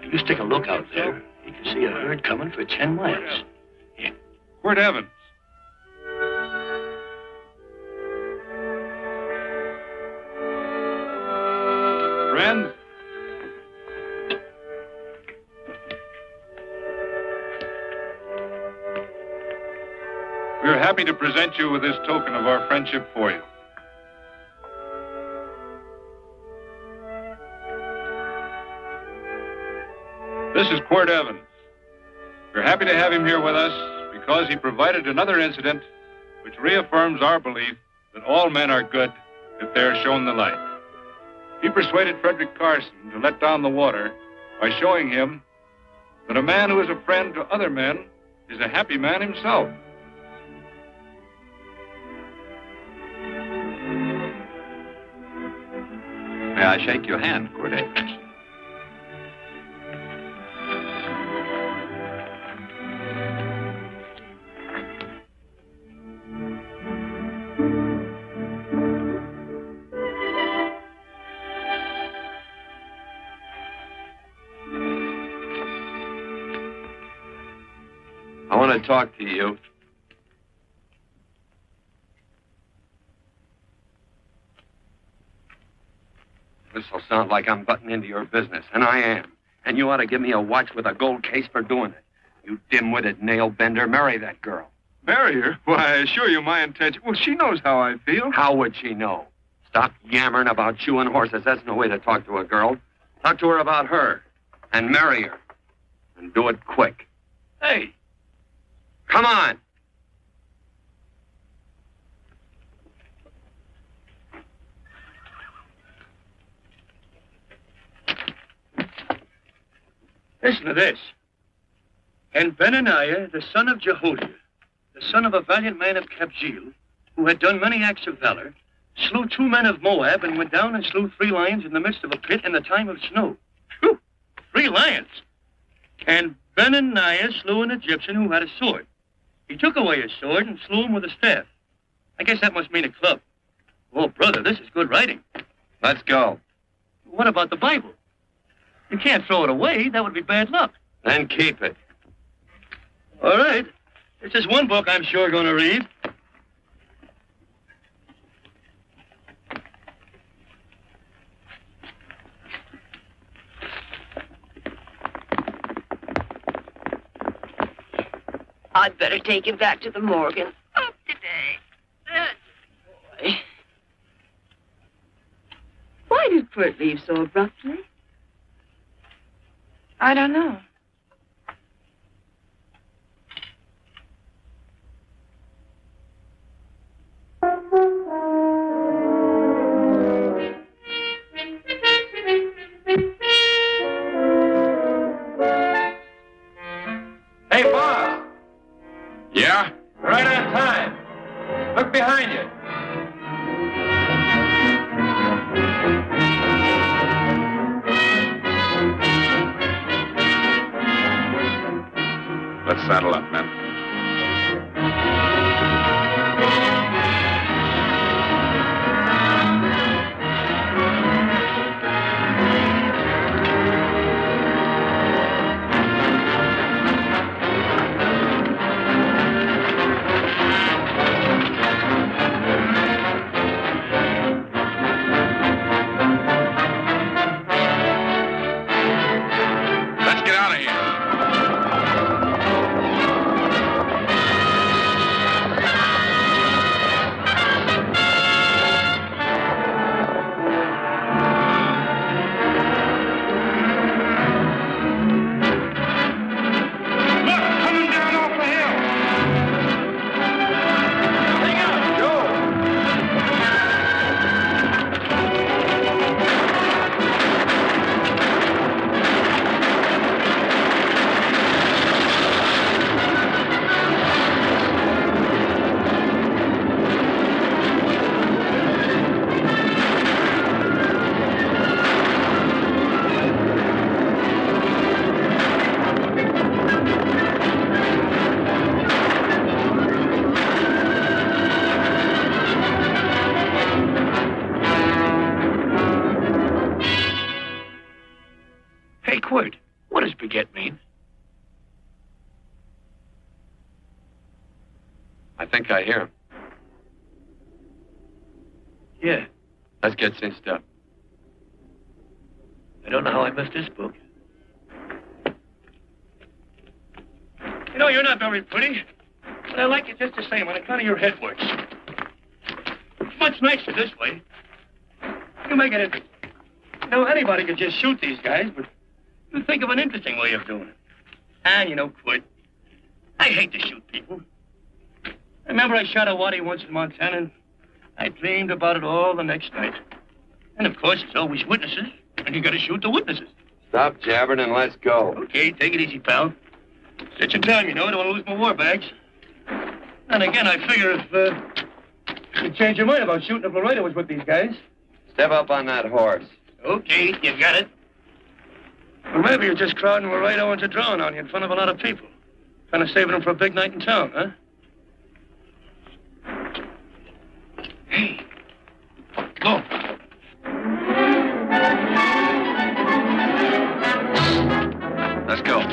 You just take a look out there. You can see a herd coming for 10 miles. Yeah. Quirt Evans. Friends, we are happy to present you with this token of our friendship for you. This is Quirt Evans. We're happy to have him here with us because he provided another incident which reaffirms our belief that all men are good if they are shown the light. He persuaded Frederick Carson to let down the water by showing him that a man who is a friend to other men is a happy man himself. May I shake your hand, Quirt Evans? I want to talk to you. This'll sound like I'm butting into your business, and I am. And you ought to give me a watch with a gold case for doing it. You dim-witted nail-bender, marry that girl. Marry her? Why, I assure you my intention... Well, she knows how I feel. How would she know? Stop yammering about shoeing horses. That's no way to talk to a girl. Talk to her about her, and marry her. And do it quick. Hey. Come on. Listen to this. And Benaniah, the son of Jehoiada, the son of a valiant man of Kabzeel, who had done many acts of valor, slew 2 men of Moab and went down and slew 3 lions in the midst of a pit in the time of snow. Whew, 3 lions. And Benaniah slew an Egyptian who had a sword. He took away his sword and slew him with a staff. I guess that must mean a club. Oh, brother, this is good writing. Let's go. What about the Bible? You can't throw it away. That would be bad luck. Then keep it. All right. This is one book I'm sure going to read. I'd better take him back to the morgue and up today. Boy. Why did Quirt leave so abruptly? I don't know. Hey, boss. Yeah? Right on time. Look behind you. Let's saddle up, men. Let's get out of here. Hey, Quirt, what does baguette mean? I think I hear him. Yeah, Let's get cinched up. I don't know how I missed this book. You know, you're not very pretty, but I like you just the same on account of your head works. It's much nicer this way. You make it interesting. You know, anybody could just shoot these guys, but you think of an interesting way of doing it. And, you know, Quirt, I hate to shoot people. I remember I shot a waddy once in Montana, and I dreamed about it all the next night. And, of course, there's always witnesses, and you got to shoot the witnesses. Stop jabbering and let's go. Okay, take it easy, pal. Such a time, you know, I don't want to lose my war bags. And again, I figure if you change your mind about shooting if Laredo was with these guys. Step up on that horse. Okay, you got it. Or maybe you're just crowding Laredo into drawing on you in front of a lot of people. Kind of saving them for a big night in town, huh? Hey, go. Let's go.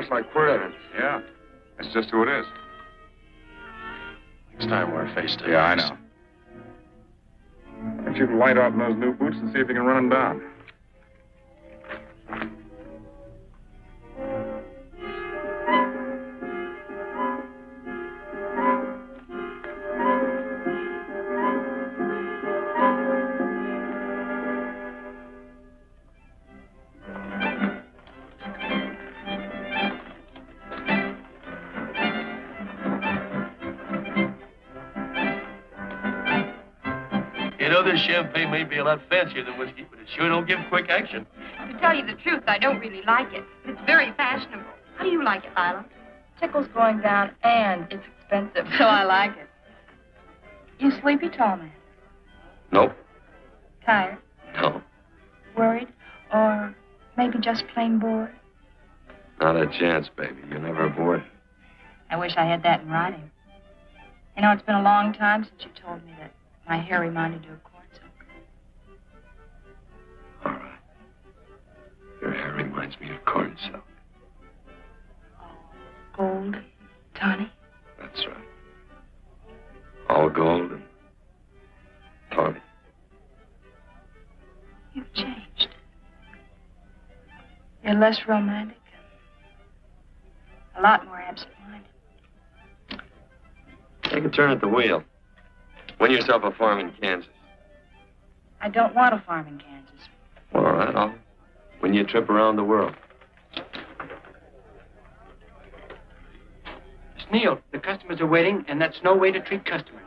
Like Quirt. Yeah, that's just who it is. Next time we're face to face. Yeah, I know. If shoot a light out in those new boots and see if you can run them down. This champagne may be a lot fancier than whiskey, but it sure don't give quick action. To tell you the truth, I don't really like it. But it's very fashionable. How do you like it, Lila? Tickle's going down, and it's expensive, so I like it. You sleepy, tall man? Nope. Tired? No. Worried? Or maybe just plain bored? Not a chance, baby. You're never bored. I wish I had that in writing. You know, it's been a long time since you told me that my hair reminded you of corn silk. All right. Your hair reminds me of corn silk. Gold, tawny? That's right. All gold and tawny. You've changed. You're less romantic. A lot more absent-minded. Take a turn at the wheel. Win yourself a farm in Kansas. I don't want a farm in Kansas. All right, I'll win you a trip around the world. Miss Neal, the customers are waiting, and that's no way to treat customers.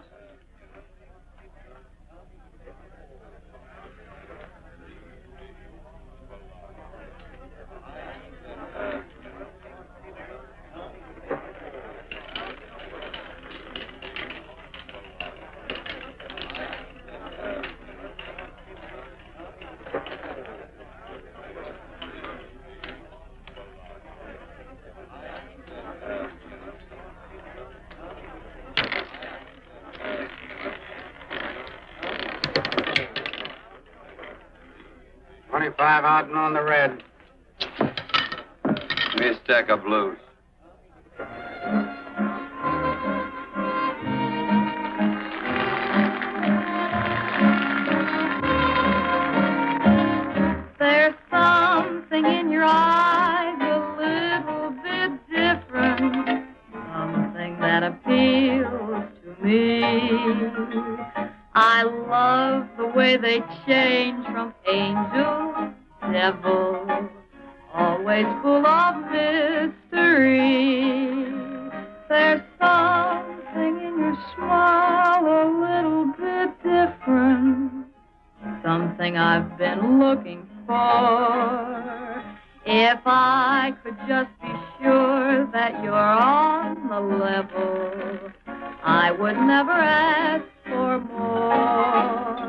Out and on the red. Give me a stack of blues. There's something in your eyes a little bit different, something that appeals to me. I love the way they change from angel devil, always full of mystery. There's something in your smile a little bit different, something I've been looking for. If I could just be sure that you're on the level, I would never ask for more.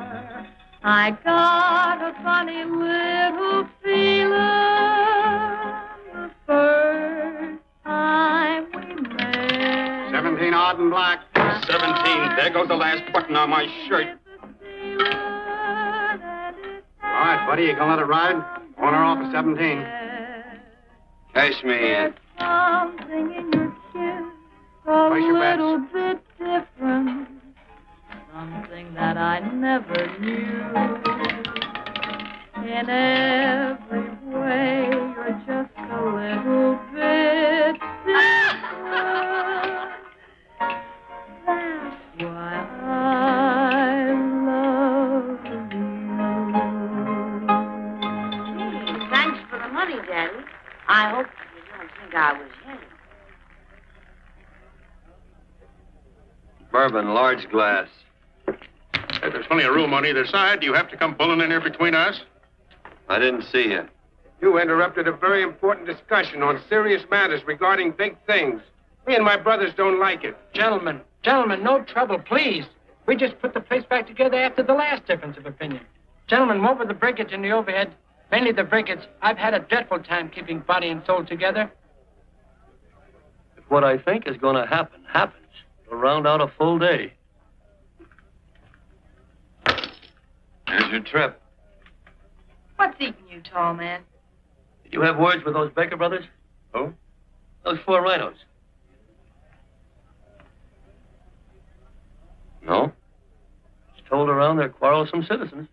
I got a funny little feeling the first time we met. 17 odd and black. 17. There goes the last button on my shirt. All right, buddy, you gonna let it ride? On or off of 17. Cash me in. Something in your kiss a little bit different, something that I never knew. In every way, you're just a little bit different. That's why I love you. Thanks for the money, Daddy. I hope you don't think I was in. Bourbon, large glass. Hey, there's plenty of room on either side. Do you have to come pulling in here between us? I didn't see you. You interrupted a very important discussion on serious matters regarding big things. Me and my brothers don't like it. Gentlemen, no trouble, please. We just put the place back together after the last difference of opinion. Gentlemen, what with the breakage and the overhead, mainly the breakage, I've had a dreadful time keeping body and soul together. If what I think is going to happen happens, we'll round out a full day. Here's your trip. What's eating you, tall man? Did you have words with those Baker brothers? Who? Those 4 rhinos. No. told around they're quarrelsome citizens.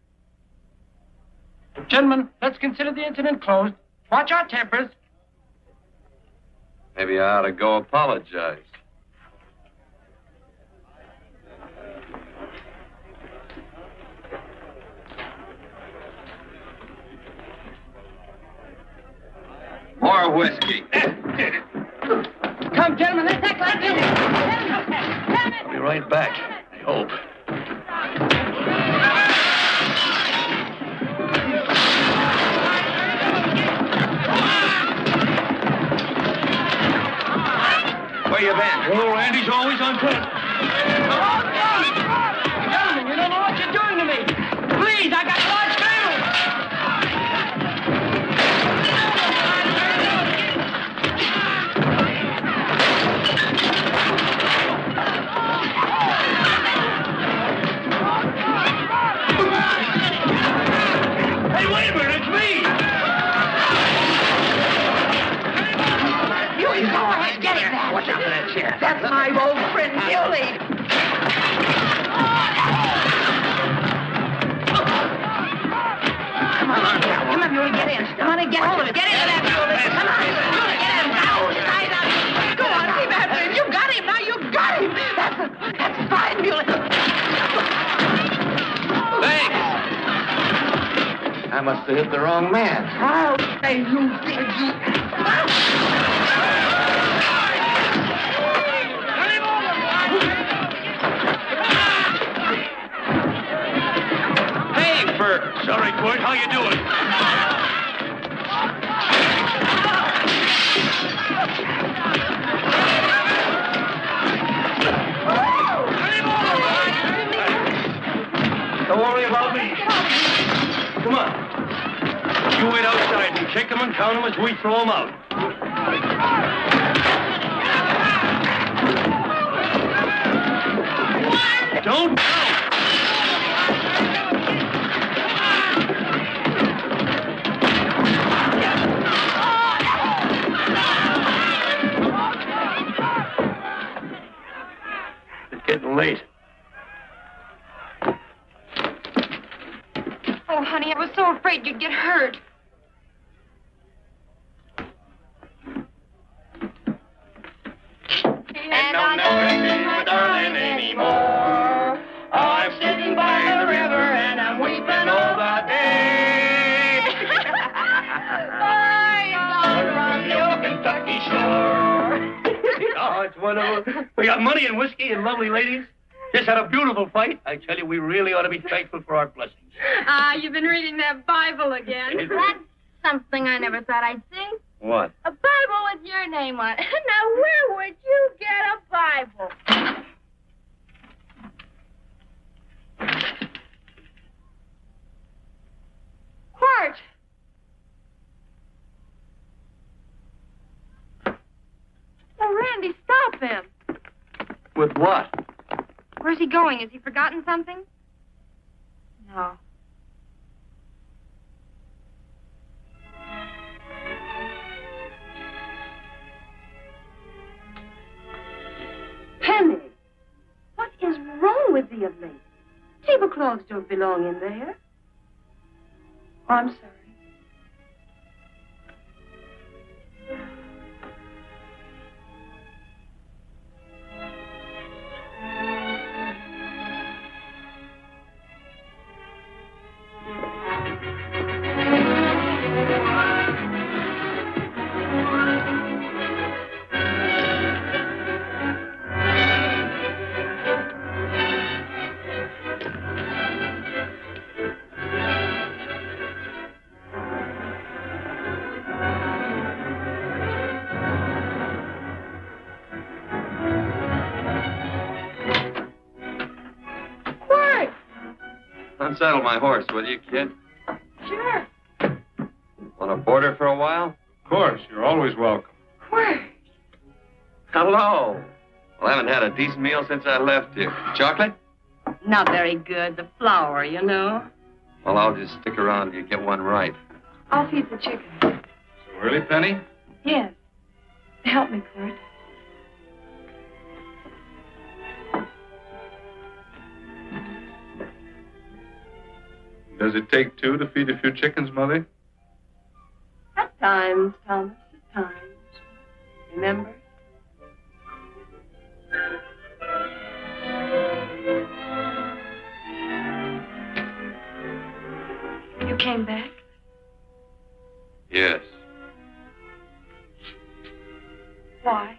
Gentlemen, let's consider the incident closed. Watch our tempers. Maybe I ought to go apologize. More whiskey. Come, gentlemen, let's act like this. I'll be right back, I hope. Where you been? Oh, Randy's always on point. Gentlemen, you don't know what you're doing to me. Please, I got a large family. Hey, wait a minute, it's me! You go ahead, get it. Watch out for that chair. That's my old friend, Gilly. Come on, Muley, get in. Come on and get hold of it. Get into that, Muley. Come on, Muley, get in. Now, his eyes out. Go on, see, Badman. You got him. Now you got him. That's fine, Muley. Thanks. I must have hit the wrong man. Oh, hey, you did, you. Hey, Bert. Sorry, Quirt, how you doing? Don't worry about me. Come on. You wait outside and kick them and count them as we throw them out. Don't count. It's getting late. Oh, honey, I was so afraid you'd get hurt. And I'll never see my darling anymore. I'm sitting by the river and I'm weeping all the day. From the old Kentucky shore. Oh, it's wonderful. We got money and whiskey and lovely ladies. Just had a beautiful fight. I tell you, we really ought to be thankful for our blessings. Ah, you've been reading that Bible again. That's something I never thought I'd see. What? A Bible with your name on it. Now, where would you get a Bible? Quirt! Oh, Randy, stop him. With what? Where's he going? Has he forgotten something? No. Penny, what is wrong with thee of late? Tablecloths don't belong in there. Oh, I'm sorry. Unsaddle my horse, will you, kid? Sure. Want to board her for a while? Of course, you're always welcome. Where? Hello. Well, I haven't had a decent meal since I left here. Chocolate? Not very good. The flour, you know. Well, I'll just stick around till you get one right. I'll feed the chicken. So early, Penny? Yes. Help me, Quirt. Does it take two to feed a few chickens, Mother? At times, Thomas, at times. Remember? You came back? Yes. Why?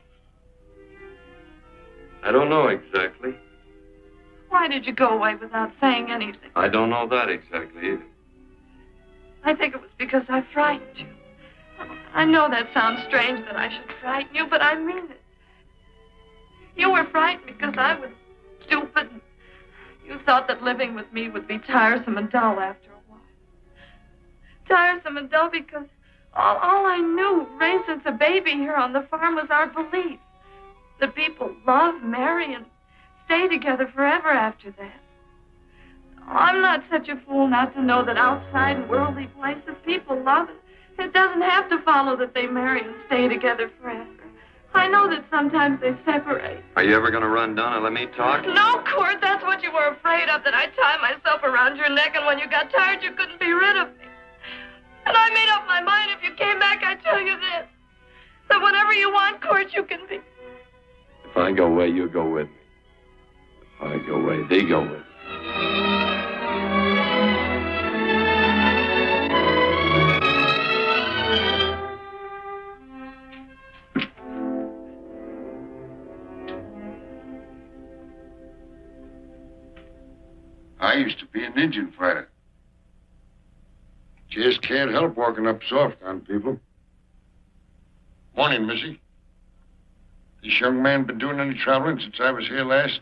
I don't know exactly. Why did you go away without saying anything? I don't know that exactly either. I think it was because I frightened you. I know that sounds strange that I should frighten you, but I mean it. You were frightened because I was stupid. You thought that living with me would be tiresome and dull after a while. Tiresome and dull because all I knew, raised since a baby here on the farm, was our belief that people love, marry, and stay together forever after that. I'm not such a fool not to know that outside in worldly places people love it. It doesn't have to follow that they marry and stay together forever. I know that sometimes they separate. Are you ever going to run down and let me talk? No, Quirt, that's what you were afraid of, that I'd tie myself around your neck, and when you got tired, you couldn't be rid of me. And I made up my mind, if you came back, I'd tell you this, that whatever you want, Quirt, you can be. If I go away, you go with me. If I go away, they go with me. I used to be an Indian fighter. Just can't help walking up soft on people. Morning, Missy. This young man been doing any traveling since I was here last?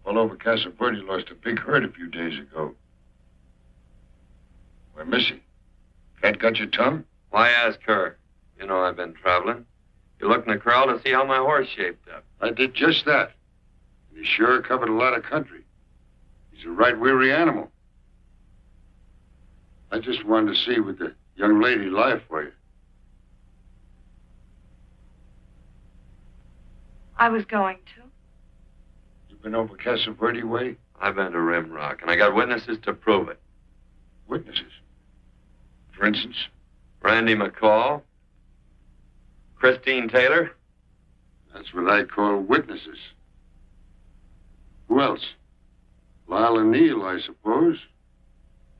All over Casa Verde lost a big herd a few days ago. Why, Missy, cat got your tongue? Why ask her? You know I've been traveling. You looked in the corral to see how my horse shaped up. I did just that. And he sure covered a lot of country. He's a right weary animal. I just wanted to see would the young lady lie for you. I was going to. You been over Casa Verde way? I've been to Rimrock, and I got witnesses to prove it. Witnesses? For instance? Randy McCall, Christine Taylor. That's what I call witnesses. Who else? Lila Neal, I suppose.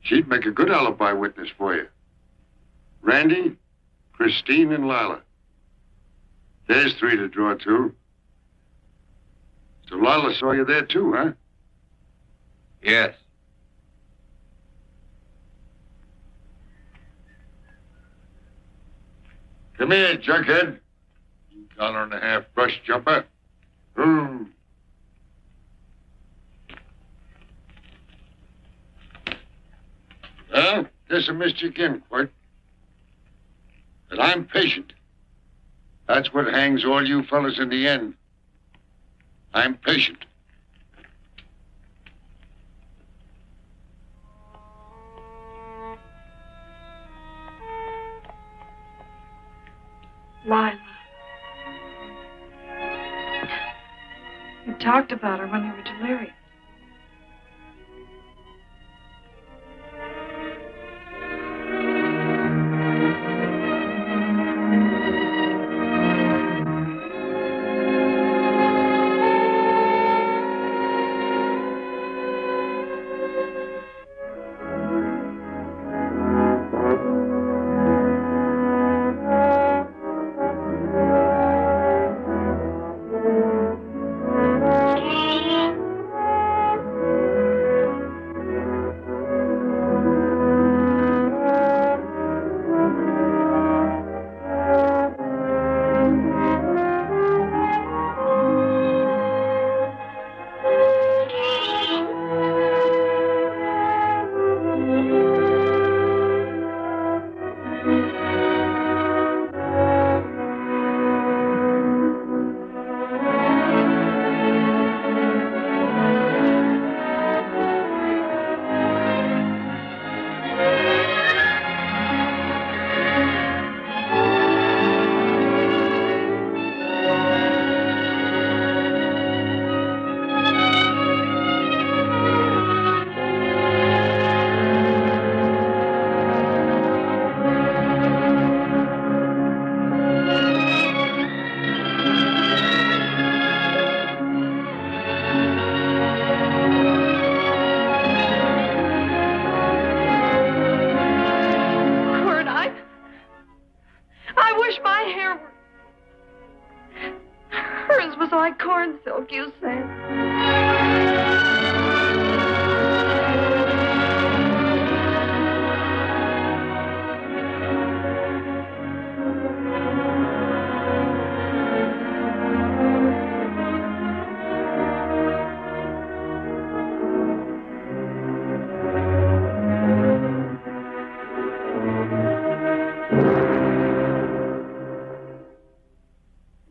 She'd make a good alibi witness for you. Randy, Christine, and Lila. There's three to draw to. So Lila saw you there too, huh? Yes. Come here, junkhead. You $1.50 brush jumper. Ooh. Well, guess I missed you again, Quirt. But I'm patient. That's what hangs all you fellas in the end. I'm patient. Lila. You talked about her when you were delirious. was like corn silk, you said.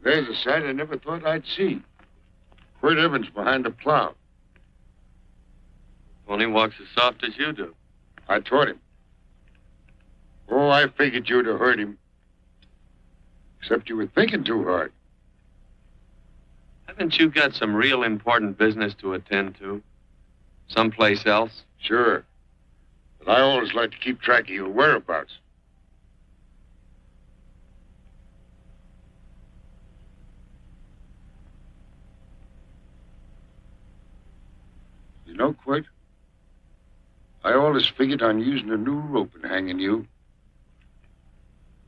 There's a sight I never thought I'd see. Quirt Evans behind the plow. Only walks as soft as you do. I taught him. Oh, I figured you'd have hurt him. Except you were thinking too hard. Haven't you got some real important business to attend to? Someplace else? Sure. But I always like to keep track of your whereabouts. You know, Quirt, I always figured on using a new rope and hanging you.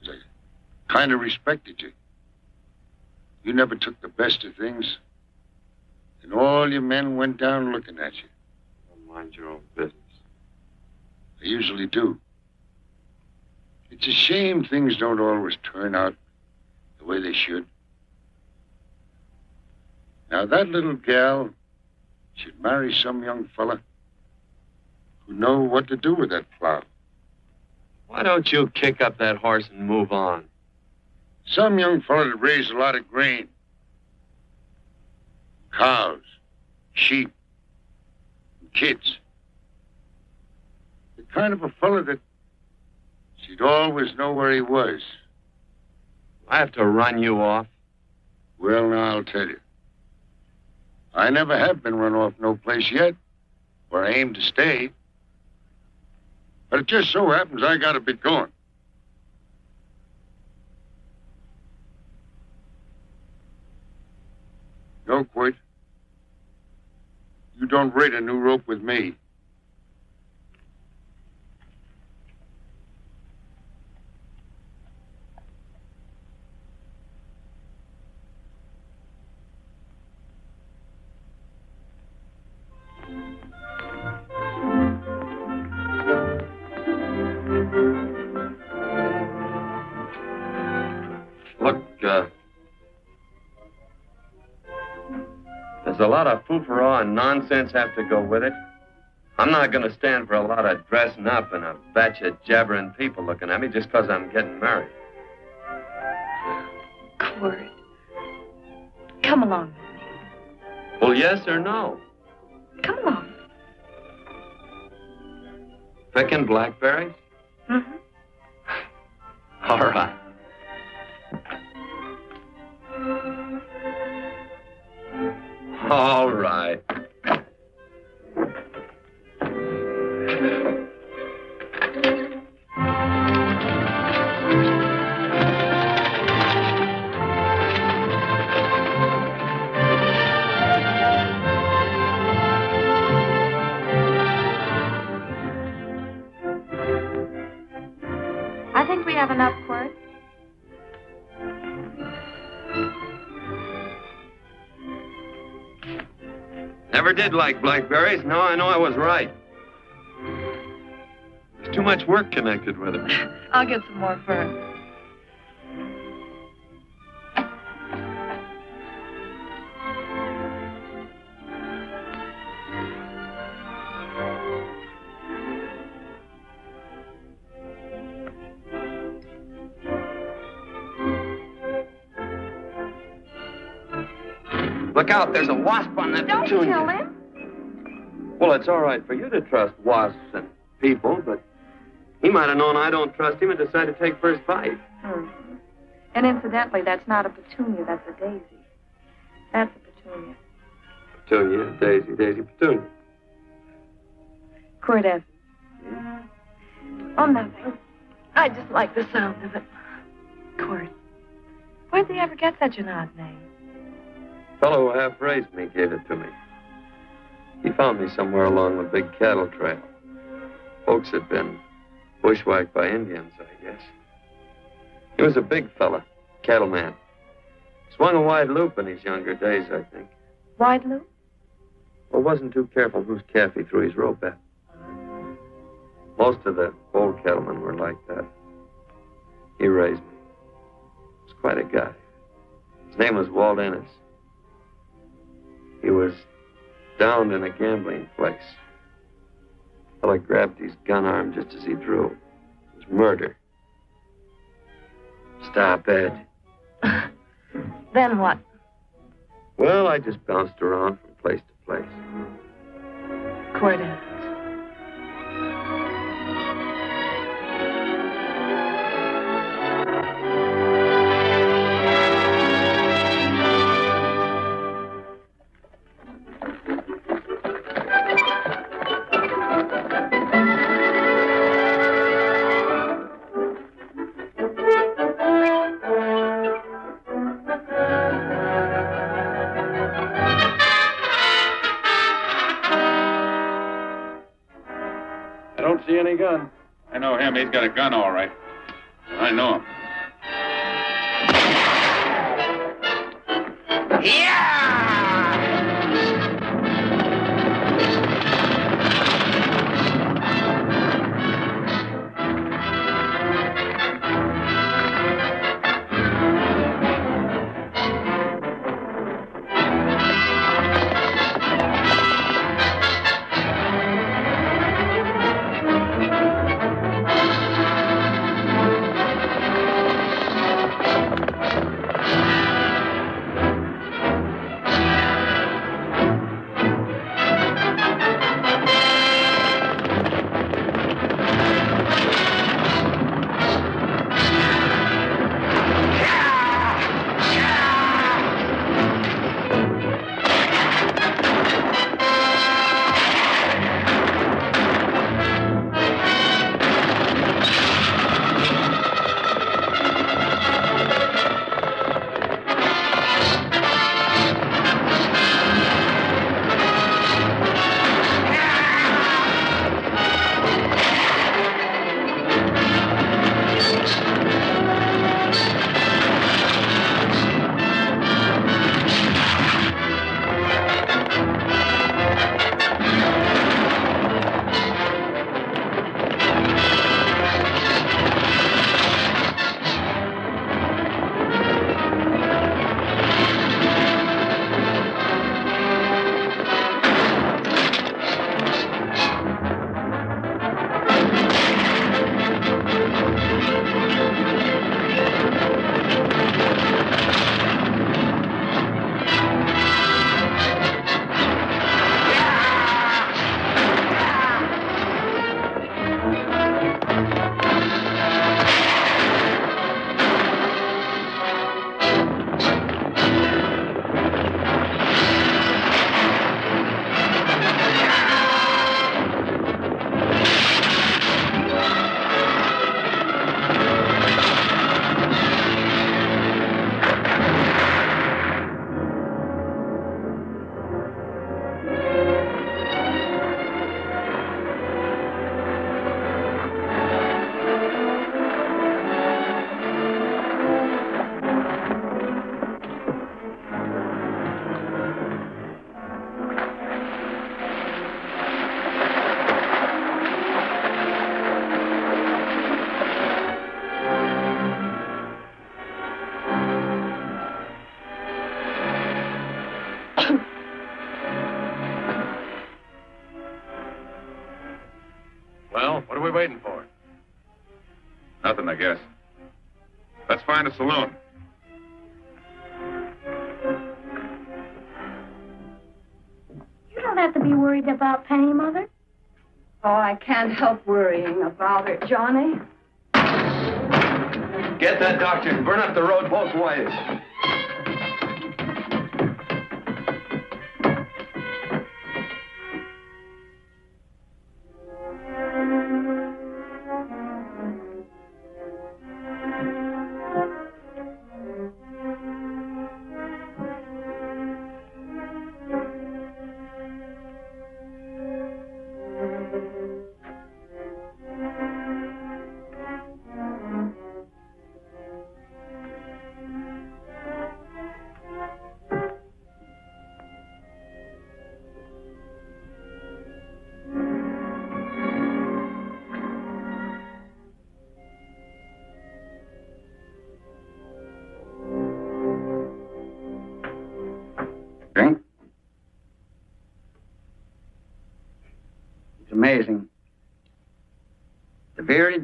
I kind of respected you. You never took the best of things, and all your men went down looking at you. Don't mind your own business. I usually do. It's a shame things don't always turn out the way they should. Now, that little gal should marry some young fella who know what to do with that plow. Why don't you kick up that horse and move on? Some young fella that raised a lot of grain. Cows, sheep, and kids. The kind of a fella that she'd always know where he was. I have to run you off? Well, now, I'll tell you. I never have been run off no place yet, where I aim to stay. But it just so happens I gotta be going. No, Quirt. You don't raid a new rope with me. Look, there's a lot of foo-for-all and nonsense have to go with it. I'm not going to stand for a lot of dressing up and a batch of jabbering people looking at me just because I'm getting married. Quirt, come along with me. Well, yes or no? Come along. Picking blackberries? Mm-hmm. All right. All right. I think we have enough, Quirt. Never did like blackberries. Now I know I was right. There's too much work connected with it. I'll get some more first. Look out, there's a wasp on that Don't petunia. kill him. Well, it's all right for you to trust wasps and people, but he might have known I don't trust him and decided to take first bite. Mm-hmm. And incidentally, that's not a petunia, that's a daisy. That's a petunia. Petunia, daisy, daisy, petunia. Quirt Evans. Oh, nothing. I just like the sound of it. Quirt. Where'd they ever get such an odd name? Fellow who half raised me gave it to me. He found me somewhere along the big cattle trail. Folks had been bushwhacked by Indians, I guess. He was a big fella, cattleman. Swung a wide loop in his younger days, I think. Wide loop? Well, wasn't too careful whose calf he threw his rope at. Most of the old cattlemen were like that. He raised me. He was quite a guy. His name was Walt Ennis. He was downed in a gambling place. The fella grabbed his gun arm just as he drew. It was murder. Stop, Ed. Then what? Well, I just bounced around from place to place. Quirt Evans. See any gun? I know him. He's got a gun, all right. I know him. Well, what are we waiting for? Nothing, I guess. Let's find a saloon. You don't have to be worried about Penny, Mother. Oh, I can't help worrying about her, Johnny. Get that doctor and burn up the road both ways.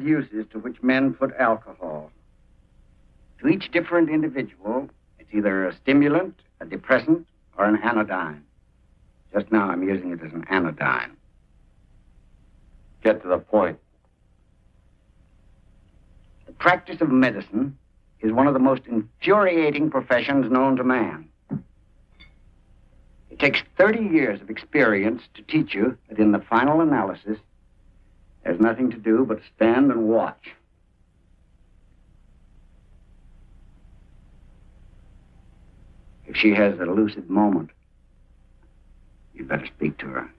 myriad uses to which men put alcohol. To each different individual, it's either a stimulant, a depressant, or an anodyne. Just now, I'm using it as an anodyne. Get to the point. The practice of medicine is one of the most infuriating professions known to man. It takes 30 years of experience to teach you that in the final analysis, there's nothing to do but stand and watch. If she has a lucid moment, you'd better speak to her.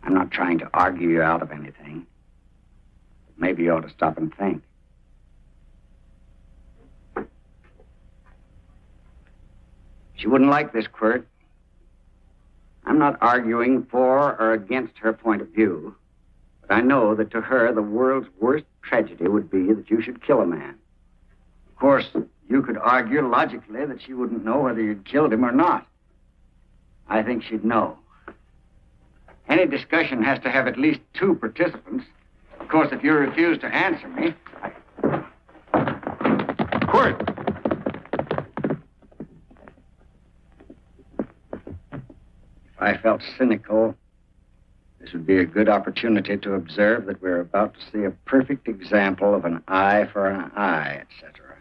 I'm not trying to argue you out of anything. But maybe you ought to stop and think. She wouldn't like this, Quirt. I'm not arguing for or against her point of view, but I know that to her, the world's worst tragedy would be that you should kill a man. Of course, you could argue logically that she wouldn't know whether you'd killed him or not. I think she'd know. Any discussion has to have at least 2 participants. Of course, if you refuse to answer me, Quirt! If I felt cynical, this would be a good opportunity to observe that we're about to see a perfect example of an eye for an eye, etc.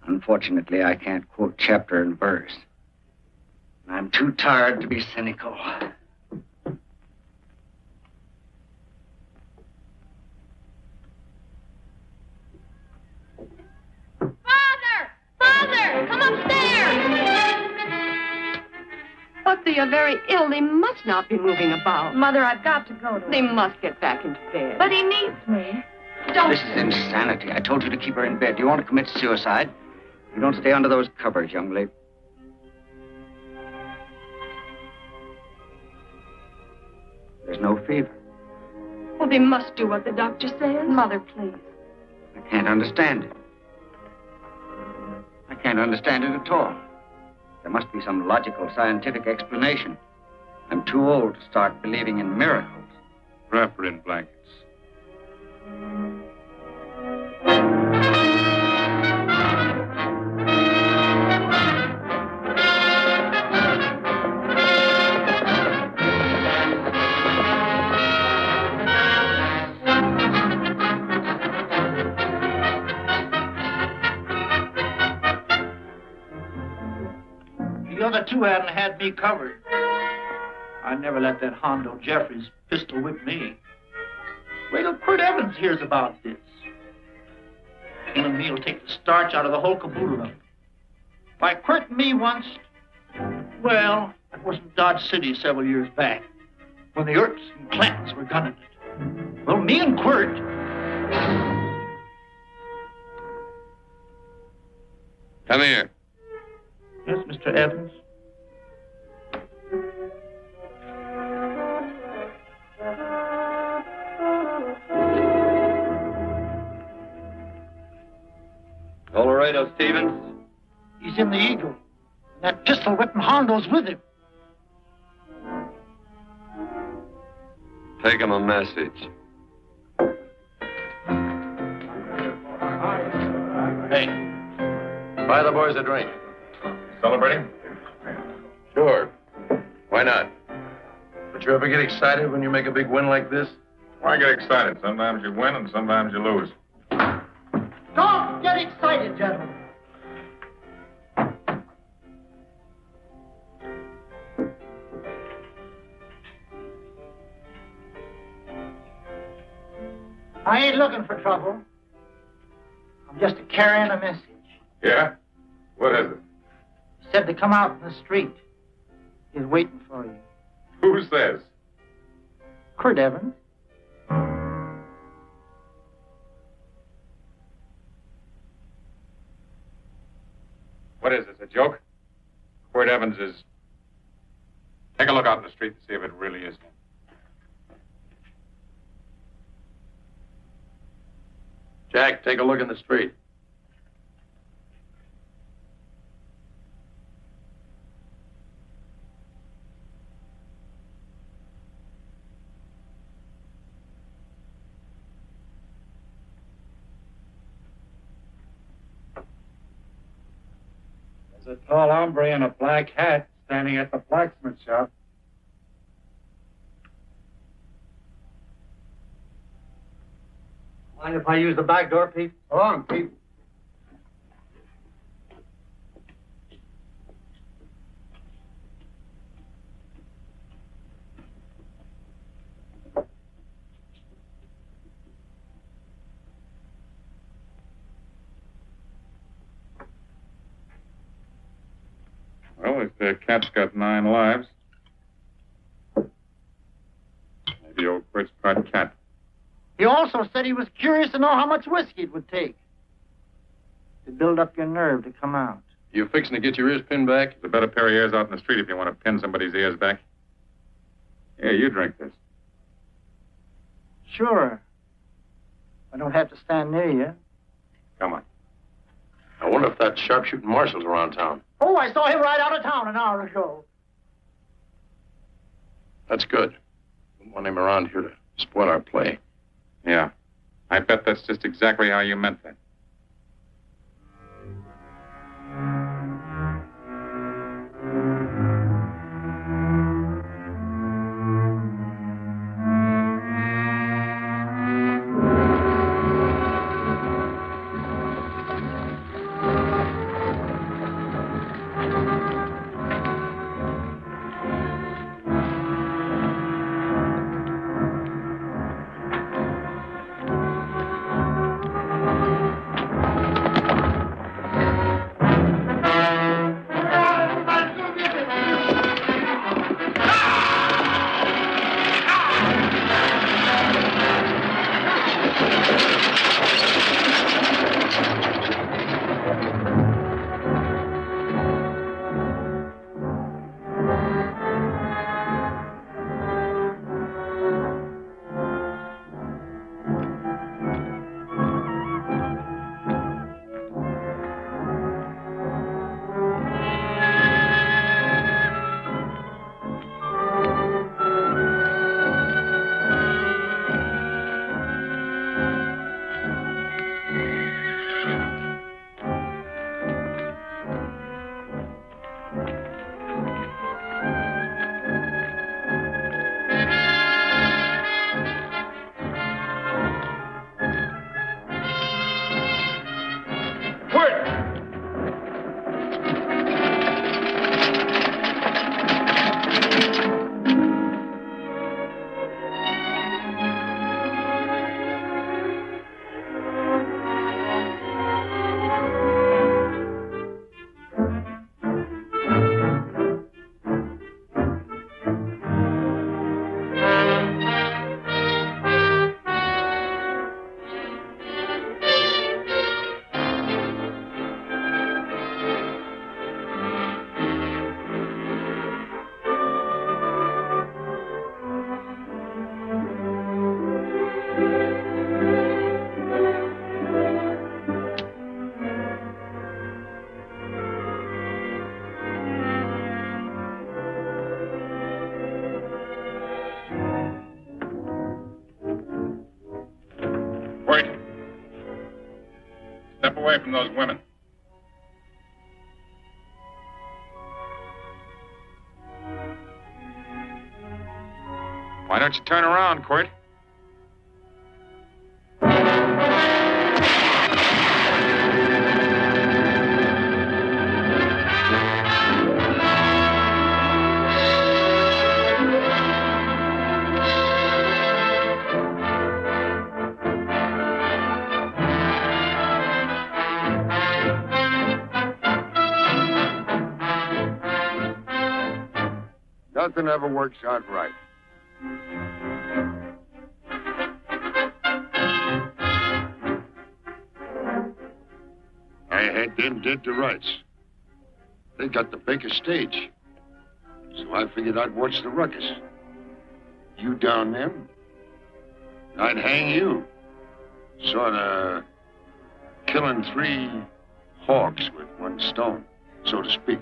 Unfortunately, I can't quote chapter and verse. I'm too tired to be cynical. Father, come upstairs! But they are very ill. They must not be moving about. Mother, I've got to go to They must get back into bed. But he needs me. Don't. This is insanity. I told you to keep her in bed. Do you want to commit suicide? You don't stay under those covers, young lady. There's no fever. Well, they must do what the doctor says. Mother, please. I can't understand it. I can't understand it at all. There must be some logical, scientific explanation. I'm too old to start believing in miracles. Wrap her in blankets. The other 2 hadn't had me covered. I never let that Hondo Jeffries pistol whip me. Wait till Quirt Evans hears about this. Him and me'll take the starch out of the whole caboodle of it. By Quirt and me once, well, it was in Dodge City several years back, when the Earps and Clantons were gunning it. Well, me and Quirt... Come here. Yes, Mr. Evans? Laredo, Stevens? He's in the Eagle. That pistol whipping Hondo's with him. Take him a message. Hey, buy the boys a drink. Celebrating? Sure. Why not? Don't you ever get excited when you make a big win like this? Why get excited? Sometimes you win and sometimes you lose. Don't get excited, gentlemen. I ain't looking for trouble. I'm just carrying a message. Yeah? What is it? He said to come out in the street. He's waiting for you. Who says? Quirt Evans. What is this, a joke? Quirt Evans is... Take a look out in the street to see if it really is him. Jack, take a look in the street. There's a tall hombre in a black hat standing at the blacksmith shop. Mind if I use the back door, Pete? Go on, Pete. Well, if the cat's got 9 lives, maybe old Quirt's caught cat. He also said he was curious to know how much whiskey it would take to build up your nerve to come out. You fixing to get your ears pinned back? There's a better pair of ears out in the street if you want to pin somebody's ears back. Here, you drink this. Sure. I don't have to stand near you. Come on. I wonder if that sharpshooting marshal's around town. Oh, I saw him ride out of town an hour ago. That's good. Wouldn't want him around here to spoil our play. Yeah. I bet that's just exactly how you meant that. Step away from those women. Why don't you turn around, Quirt? Nothing ever works out right. I had them dead to rights. They got the Baker stage. So I figured I'd watch the ruckus. You down them, I'd hang you. Sorta killing 3 hawks with 1 stone, so to speak.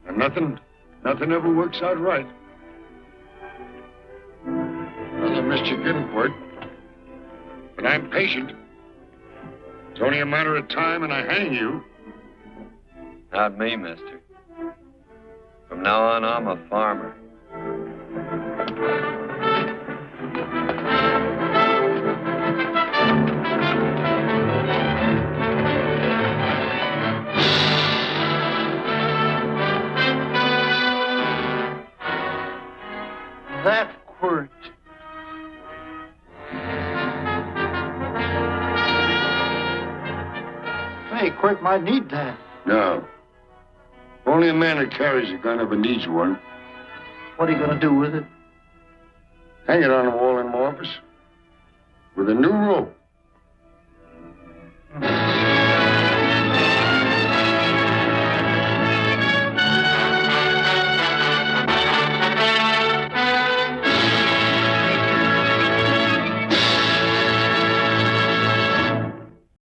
And nothing ever works out right. Well, I missed you again, Quirt. But I'm patient. It's only a matter of time and I hang you. Not me, mister. From now on, I'm a farmer. That Quirt. Hey, Quirt might need that. No. Only a man that carries a gun ever needs one. What are you going to do with it? Hang it on the wall in my office with a new rope.